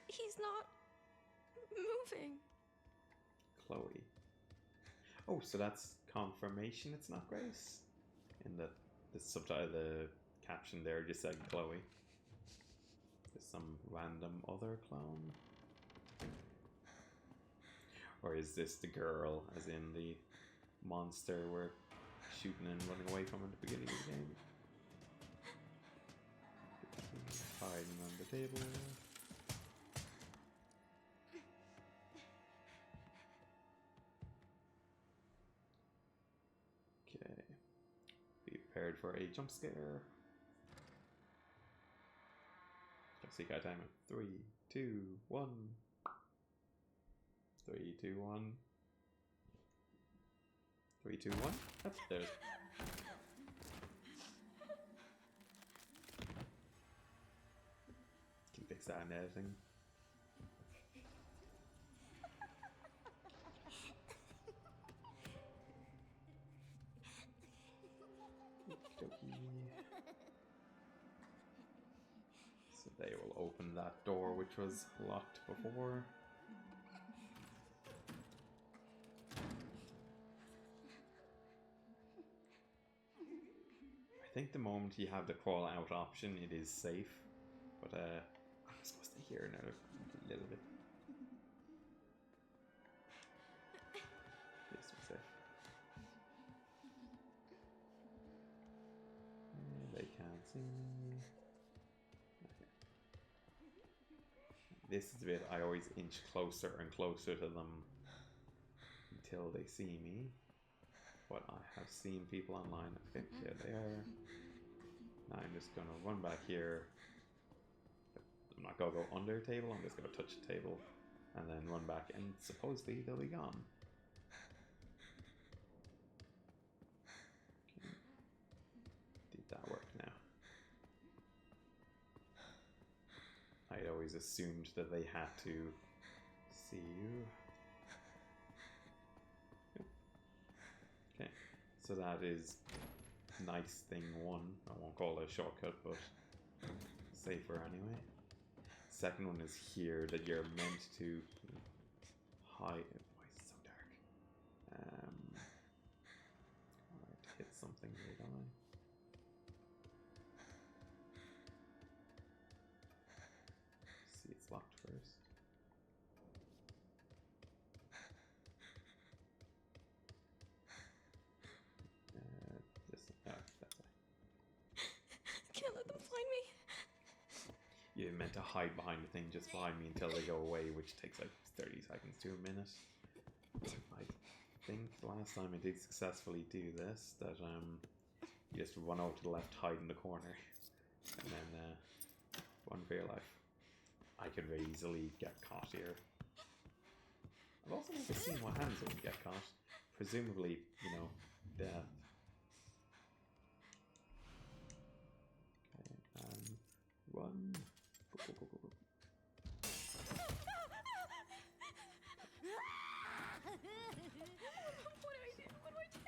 He's not moving. Chloe. Oh, so that's confirmation it's not Grace? In the subtitle, the caption there just said Chloe. There's some random other clone? Or is this the girl, as in the monster we're shooting and running away from at the beginning of the game? Hiding on the table. Okay. Be prepared for a jump scare. Let's see, got time at 3, 2, 1. 3, 2, 1. 3, 2, 1. That's there's. Can fix that in editing. So they will open that door which was locked before. I think the moment you have the crawl out option it is safe, but I'm supposed to hear now a little bit. This was safe. They can't see me. Okay. This is the bit I always inch closer and closer to them until they see me. But I have seen people online. Okay, there they are. Now I'm just gonna run back here. I'm not gonna go under the table, I'm just gonna touch the table and then run back and supposedly they'll be gone. Okay. Did that work now? I'd always assumed that they had to see you. Okay, so that is nice thing one. I won't call it a shortcut, but safer anyway. Second one is here that you're meant to hide. Why is it so dark? Alright, hit something here, don't I? See, it's locked first. Can't let them find me. You're meant to hide behind the thing just behind me until they go away, which takes like 30 seconds to a minute. I think the last time I did successfully do this, that you just run over to the left, hide in the corner, and then run for your life. I could very easily get caught here. I've also never seen what happens when you get caught. Presumably, you know, death. Okay, run. Go, go, go, go, go. What do I do? What do I do?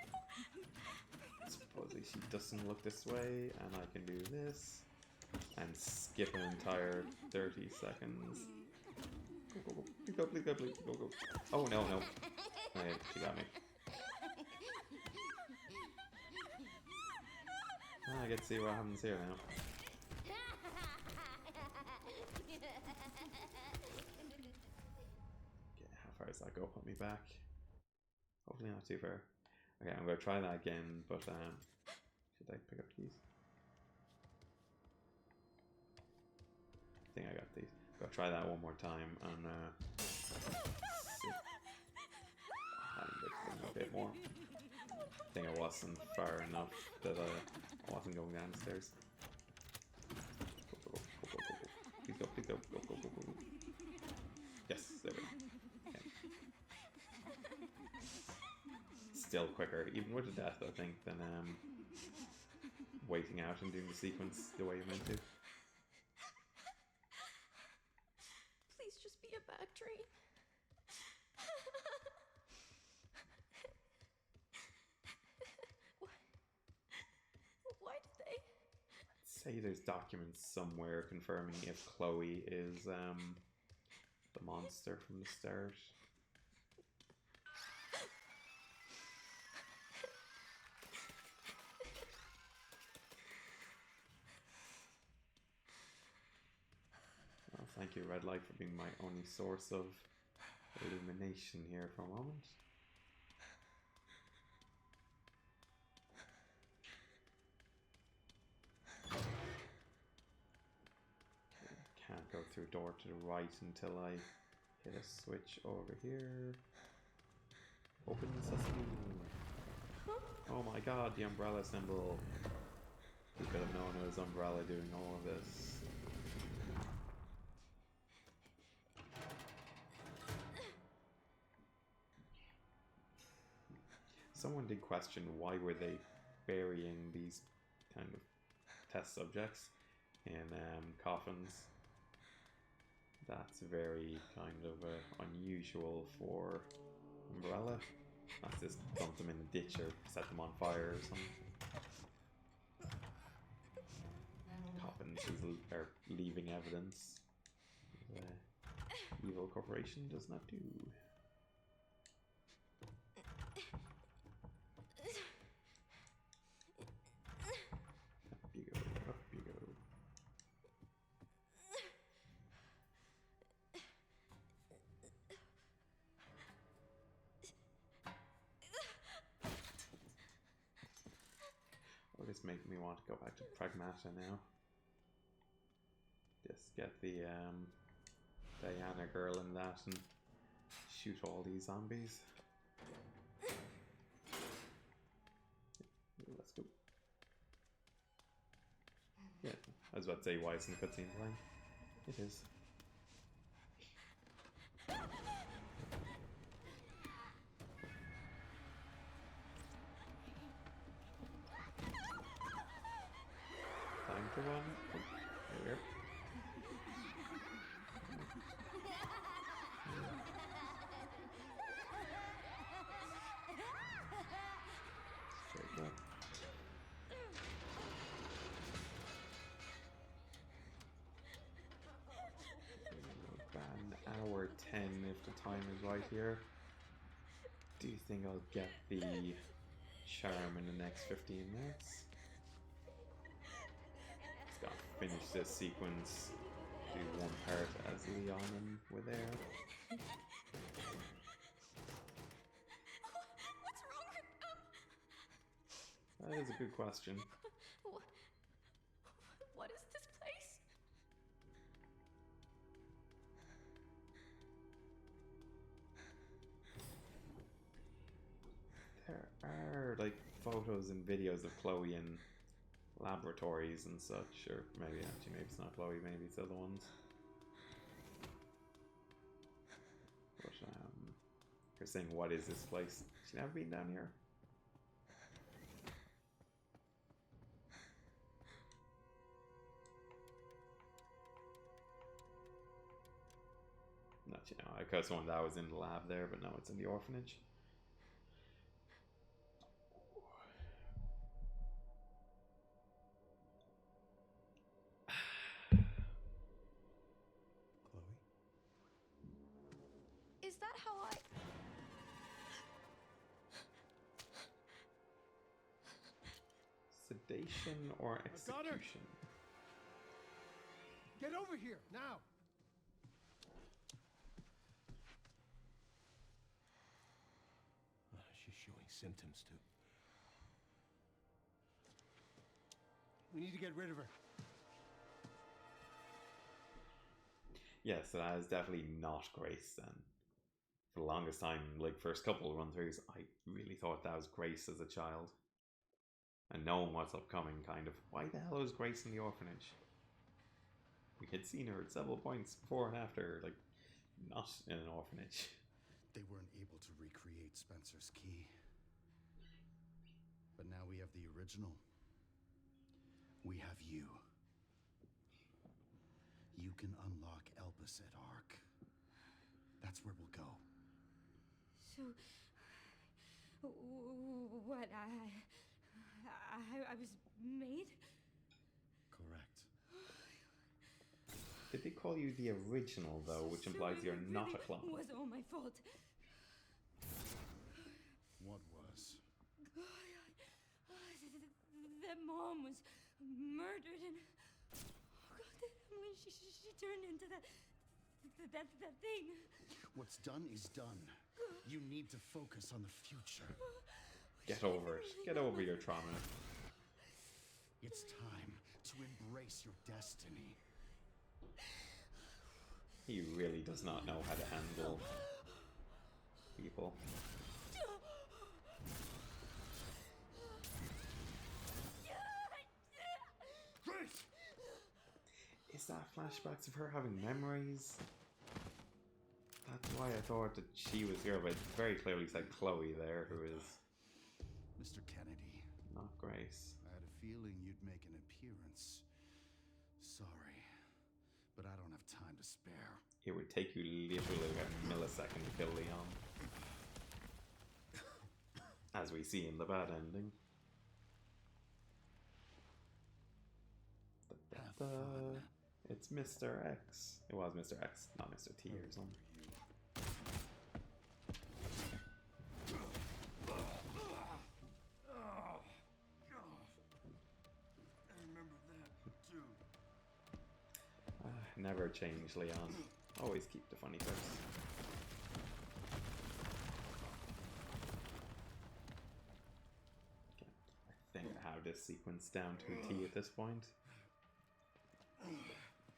Supposedly she doesn't look this way, and I can do this. And skip an entire 30 seconds. Go, go, go. Please go, please go, please go, go. Oh, no, no. Okay, she got me. I get to see what happens here now. Okay, how far does that go? Put me back. hopefully not too far. Okay, I'm gonna try that again, but should I pick up keys? I think I got these. Go try that one more time and see. A bit more. I think I wasn't far enough that I wasn't going down the stairs. Go. Please go, please go. Go. Yes, there we go. Okay. Still quicker, even with the death, I think, than waiting out and doing the sequence the way you meant to. Please just be a bad dream. Why did they? Say there's documents somewhere confirming if Chloe is the monster from the start. Well, thank you, Red Light, for being my only source of illumination here for a moment. Can't go through door to the right until I hit a switch over here. Open the sesame. Oh my god, the umbrella symbol. You could have known it was Umbrella doing all of this. Someone did question why were they burying these kind of test subjects in coffins. That's very kind of unusual for Umbrella. That's just dump them in a ditch or set them on fire or something. Coffins are leaving evidence. Evil corporation does not do. Up you go. Oh, this makes me want to go back to Pragmata now. Just get the Diana girl in that and shoot all these zombies. Let's go. Yeah, I was about to say why isn't the cutscene playing? It is. Time to run. Oh, there we are. Straight up. About an hour 10 if the time is right here. Do you think I'll get the charm in the next 15 minutes? Just gotta finish this sequence, do one part as Leon and we're there. What's wrong with them? That is a good question. What is this place? There are like photos and videos of Chloe in laboratories and such, or maybe it's not Chloe, maybe it's other ones. But you're saying, what is this place? She never been down here? Not, I could have sworn that was in the lab there, but no, it's in the orphanage. Chloe? Is that how I... Sedation or got her. execution? Get over here, now! symptoms too. We need to get rid of her. Yeah, so that is definitely not Grace then. For the longest time, like first couple of run-throughs, I really thought that was Grace as a child. And knowing what's upcoming, kind of, why the hell was Grace in the orphanage? We had seen her at several points before and after, like, not in an orphanage. They weren't able to recreate Spencer's key. But now we have the original. We have you. You can unlock Elpis at Ark. That's where we'll go. So, what, I was made? Correct. Did they call you the original, though, which implies So you're it not really a clone? Was all my fault. What was? That mom was murdered, and when she turned into that thing. What's done is done. You need to focus on the future. Get over it. Get over your trauma. It's time to embrace your destiny. He really does not know how to handle people. Grace! Is that flashbacks of her having memories? That's why I thought that she was here, but it very clearly said Chloe there, who is Mr. Kennedy. not Grace. I had a feeling you'd make an appearance. Sorry, but I don't have time to spare. It would take you literally a millisecond to kill Leon. As we see in the bad ending. Have fun. It's Mr. X. It was Mr. X, not Mr. T or something. I remember that too. Never change, Leon. Always keep the funny face. Okay. I think I have this sequence down to a T at this point.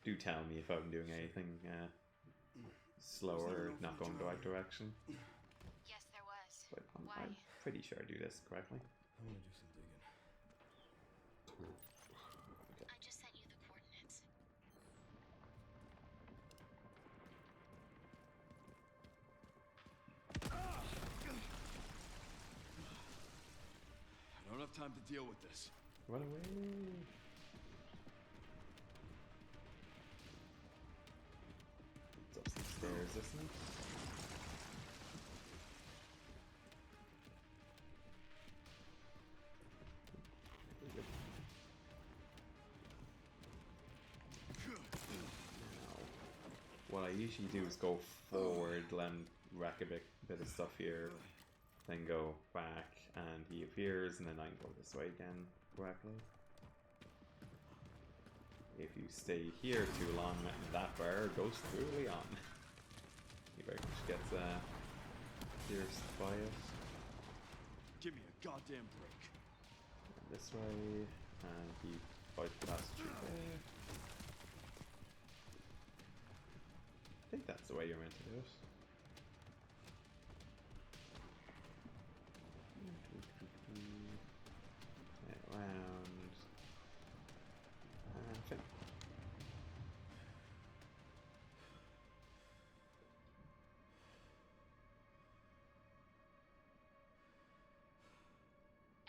Do tell me if I'm doing anything slower or not going the right direction. Yes, there was. But I'm Why? pretty sure I do this correctly. I'm gonna do some digging. I just sent you the coordinates. I don't have time to deal with this. Run away! It's up some stairs, isn't it? What I usually do is go forward, then rack a bit of stuff here, then go back, and he appears, and then I can go this way again correctly. If you stay here too long, that bar goes through Leon. He very much gets pierced by it. Give me a goddamn break. And this way, and he bypasses through there. I think that's the way you're meant to do it. Around and fin.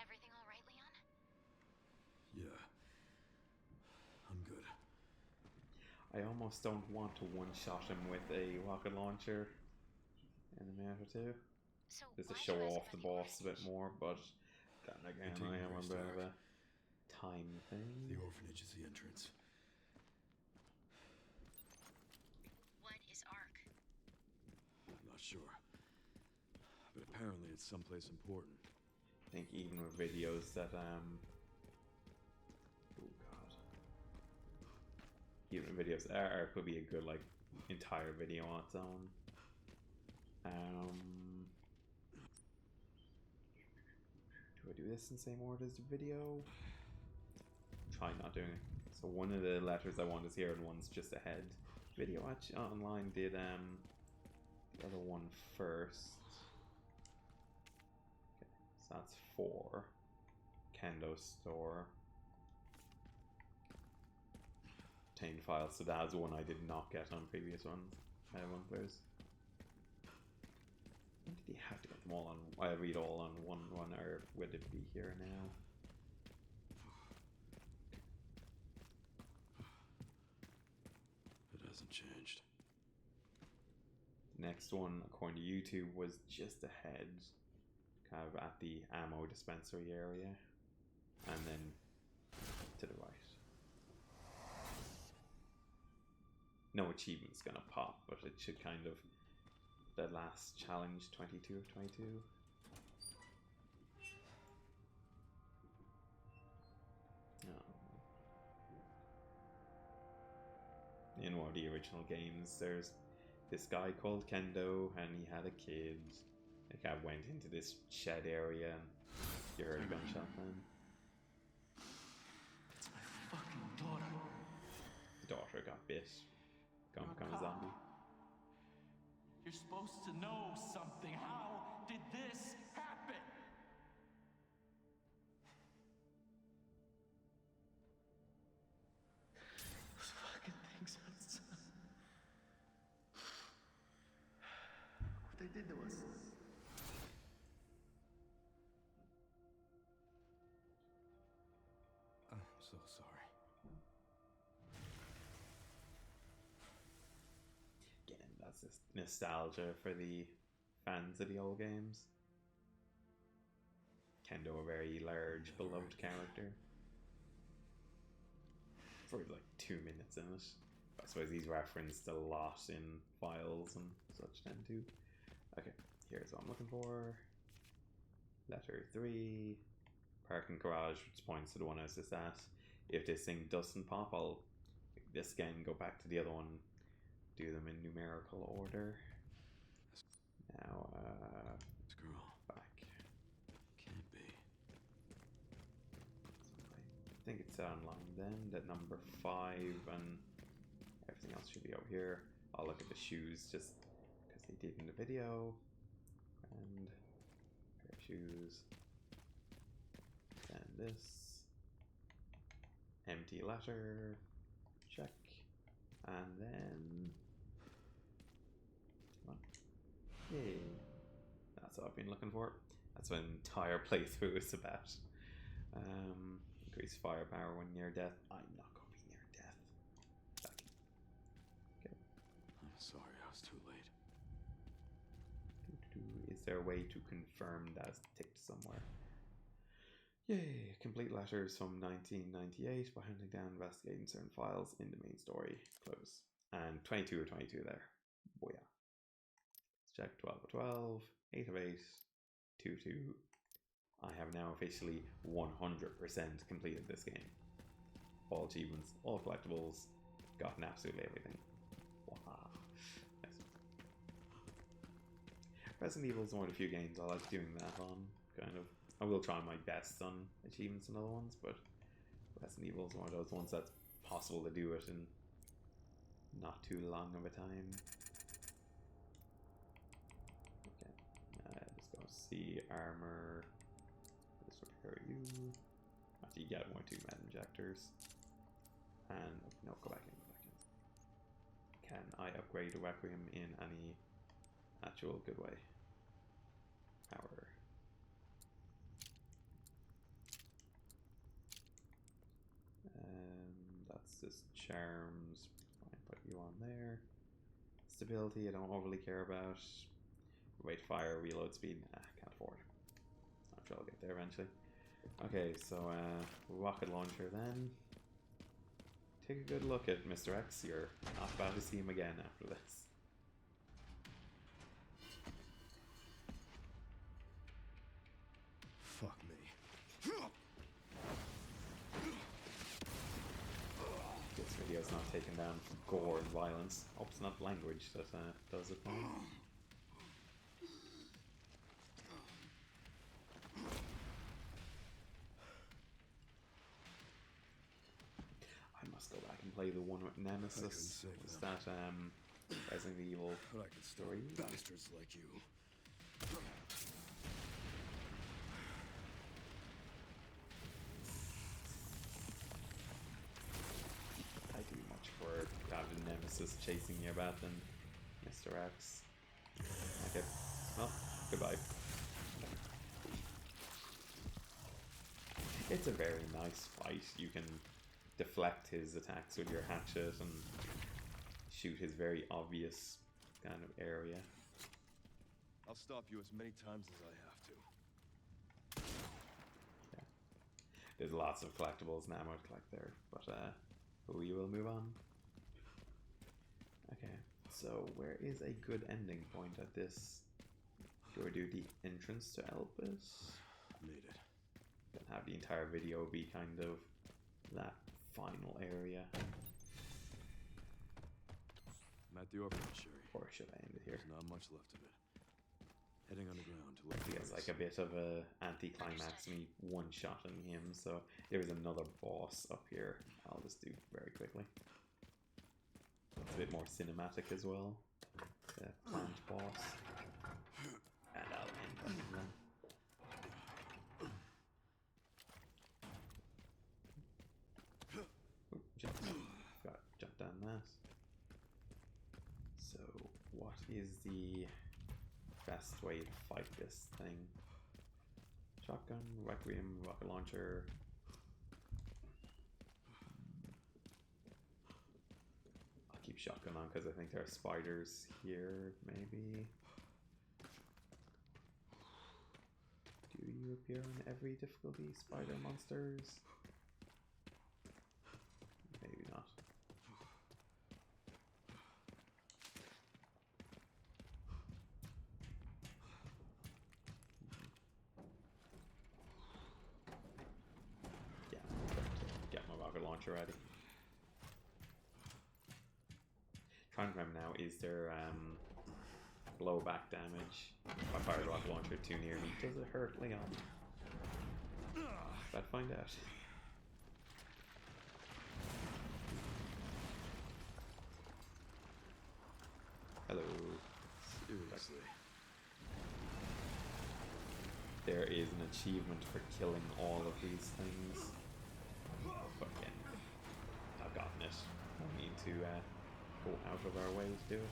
Everything all right, Leon? Yeah. I'm good. I almost don't want to one-shot him with a rocket launcher in a minute or two. So Just to why'd show you ask off the about boss a bit more, but then again, taking I am a Grace bit to of Ark. a time thing. The orphanage is the entrance. What is ARC? I'm not sure. But apparently it's someplace important. I think even with videos that oh god, even videos there could be a good like entire video on its own. this in the same order as the video. Try not doing it. So one of the letters I want is here and one's just ahead. Video actually online did the other one first. Okay, so that's 4. Kendo store. Obtained files. So that's one I did not get on previous ones. One first. Did you have to get them all on? I read all on one, or would it be here now? It hasn't changed. Next one, according to YouTube, was just ahead, kind of at the ammo dispensary area, and then to the right. No achievement's gonna pop, but it should kind of. The last challenge, 22 of 22. In one of the original games, there's this guy called Kendo, and he had a kid. The guy went into this shed area, and you heard a gunshot then. It's my fucking daughter. The daughter got bit. Gonna become a zombie. You're supposed to know something. How did this happen? Those fucking things outside. What they did to us. I'm so sorry. That's just nostalgia for the fans of the old games. Kendo, a very large, beloved character. For like 2 minutes in it. I suppose he's referenced a lot in files and such then too. Okay, here's what I'm looking for. Letter 3. Parking garage, which points to the one I was just at. If this thing doesn't pop, I'll this again go back to the other one. Do them in numerical order. Now, This girl. back. Can't be. I think it's online then, that number 5 and everything else should be over here. I'll look at the shoes just because they did in the video. And pair of shoes. And this. Empty letter. Check. And then. Yay. That's what I've been looking for. That's what an entire playthrough is about. Increase firepower when near death. I'm not going to be near death. Back. Okay. I'm sorry, I was too late. Is there a way to confirm that's ticked somewhere? Yay! Complete letters from 1998 by hunting down, investigating certain files in the main story. Close. And 22 or 22 there. Boy, yeah. Check 12 of 12, 8 of 8, 2 of 2. I have now officially 100% completed this game. All achievements, all collectibles, gotten absolutely everything. Wow. Nice. Resident Evil is one of the few games I like doing that on, kind of. I will try my best on achievements and other ones, but Resident Evil is one of those ones that's possible to do it in not too long of a time. The armor. This will repair you. After you get 1 or 2 med injectors. And no, go back in. Can I upgrade the Requiem in any actual good way? Power. That's just charms. I put you on there. Stability, I don't overly care about. Rate fire, reload speed, can't afford. I'm sure I'll get there eventually. Okay, so rocket launcher then. Take a good look at Mr. X. You're not about to see him again after this. Fuck me. This video's not taken down for gore and violence. Hope it's not language that does it now. I must go back and play the one with Nemesis. Was that Resident Evil But I could stop story? bastards like you. I do much for having Nemesis chasing you about than Mr. X. Okay, well, goodbye. It's a very nice fight. You can deflect his attacks with your hatchet and shoot his very obvious kind of area. I'll stop you as many times as I have to. Yeah. There's lots of collectibles and ammo to collect there, but we will move on. Okay, so where is a good ending point at this? Do I do the entrance to Elpis? Made it. Then have the entire video be kind of that final area. I'm at the orphanage, Sherry. Or should I end it here? There's not much left of it. Heading underground to look He has like a bit of a anti-climax, me one-shotting him, so there's another boss up here I'll just do very quickly. It's a bit more cinematic as well. The plant boss. And I'll end on him then. Got jump down that. So, what is the best way to fight this thing? Shotgun, Requiem, rocket launcher. I'll keep shotgun on because I think there are spiders here, maybe. Do you appear on every difficulty, spider monsters? Maybe not. Yeah, get my rocket launcher ready. Trying to remember now, is there blowback damage if I fire a rocket launcher too near me? Does it hurt Leon? Let's find out. Hello. Seriously. There is an achievement for killing all of these things. But again, I've gotten it. I need to go out of our way to do it.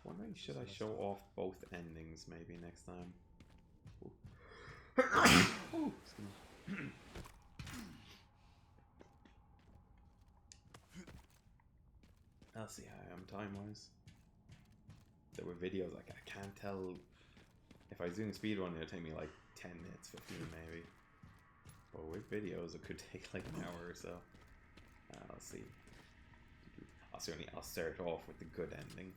Wondering, should I show off both endings maybe next time? Ooh, excuse me. I'll see how I am time-wise. There were videos, like, I can't tell. If I zoom speedrun, it'll take me like 10 minutes, 15 maybe. But with videos, it could take like an hour or so. I'll see. I'll start off with the good ending.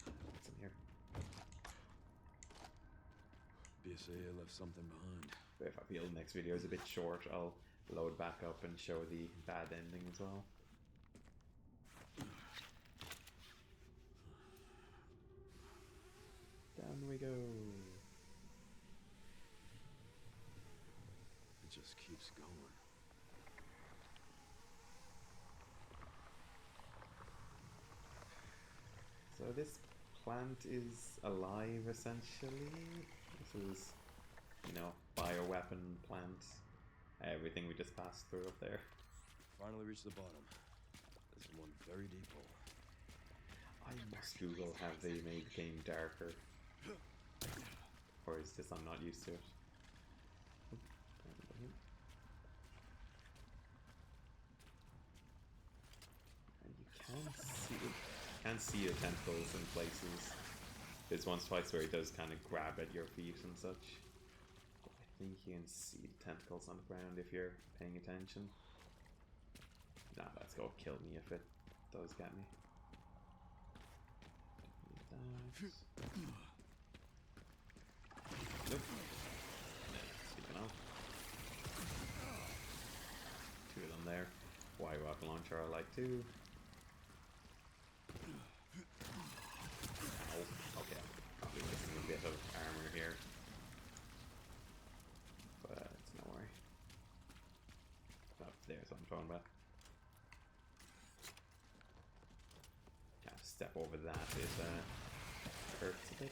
What's in here? BSAA left something behind. But if I feel the next video is a bit short, I'll load back up and show the bad ending as well. Down we go. It just keeps going. So this plant is alive essentially. This is, you know, bioweapon plant. Everything we just passed through up there. Finally reached the bottom. There's one very deep hole. I must Google, have they made the game darker? Or is this I'm not used to it? And you can see the tentacles in places. There's once twice where it does kind of grab at your feet and such. But I think you can see the tentacles on the ground if you're paying attention. Nah, let's go kill me if it does get me. Nope. Speaking of. Two of them there. Y rocket launcher I like too. Ow. Okay, probably missing a bit of armor here. But it's no worry. Oh, there's what I'm talking about. Yeah, step over that is hurts a bit.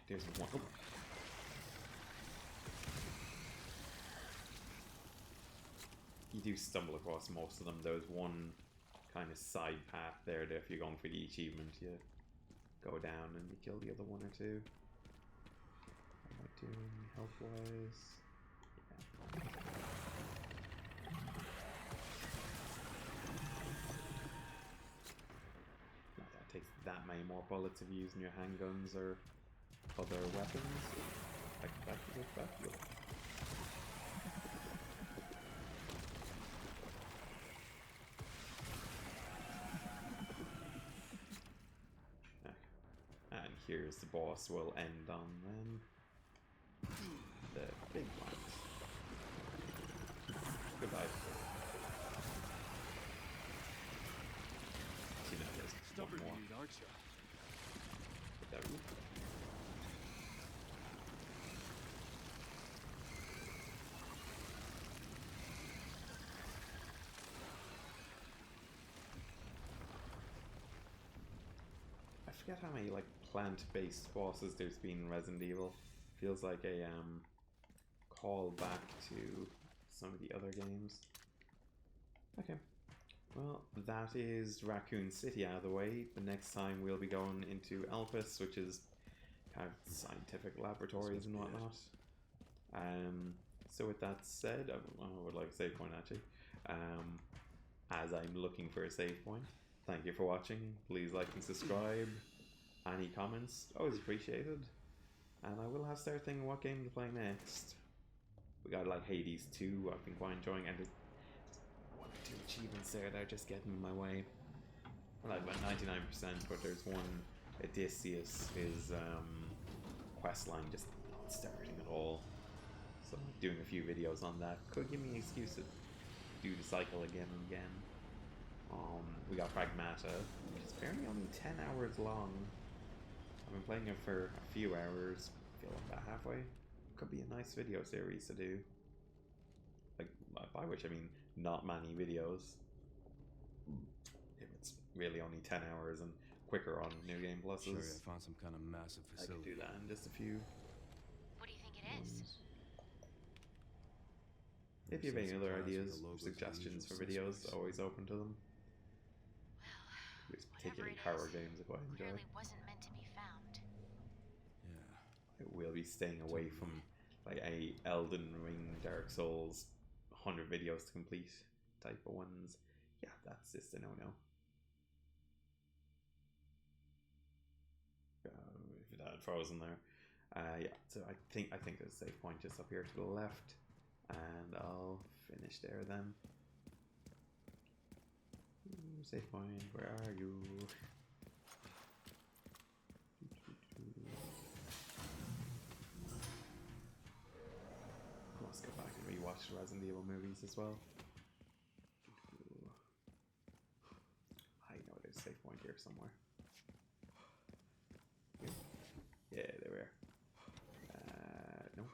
There's one. Oh. You do stumble across most of them. There's one kind of side path there that if you're going for the achievement, you go down and you kill the other one or two. What am I doing health-wise? Yeah. Not that it takes that many more bullets if you're using your handguns or other weapons. Back. And here's the boss we'll end on then. The big one. Goodbye. You know, there's Stubborn one more. dude, aren't you? Put that roof. I forget how many like plant-based bosses there's been in Resident Evil. Feels like a call back to some of the other games. Okay, well that is Raccoon City out of the way. The next time we'll be going into Elpis, which is kind of scientific laboratories and whatnot. So with that said, I would like a save point actually. As I'm looking for a save point. Thank you for watching. Please like and subscribe. Any comments, always appreciated. And I will have to start thinking what game to play next. We got like Hades 2, I've been quite enjoying, and there's 1 or 2 achievements there that are just getting in my way. I like about 99%, but there's one, Odysseus, his quest line just not starting at all. So doing a few videos on that could give me an excuse to do the cycle again and again. We got Pragmata, which is apparently only 10 hours long. I've been playing it for a few hours, feel about halfway. Could be a nice video series to do. Like, by which I mean not many videos. If it's really only 10 hours and quicker on New Game Pluses. Sure, I found some kind of massive facility. I could do that in just a few. What do you think it is? If you have any other ideas or suggestions for videos, always open to them. Well, These particularly horror games I quite enjoy. clearly wasn't meant to be found. Yeah. I will be staying away from like a Elden Ring, Dark Souls, 100 videos to complete type of ones. Yeah, that's just a no-no. If it had frozen there. Yeah, so I think there's a save point just up here to the left. And I'll finish there then. Save point, where are you? Let's go back and rewatch the Resident Evil movies as well. I know there's a save point here somewhere. Yeah, there we are. No.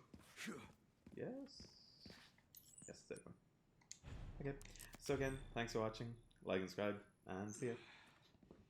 Yes. Yes, save one. Okay. So again, thanks for watching. Like and subscribe, and see ya.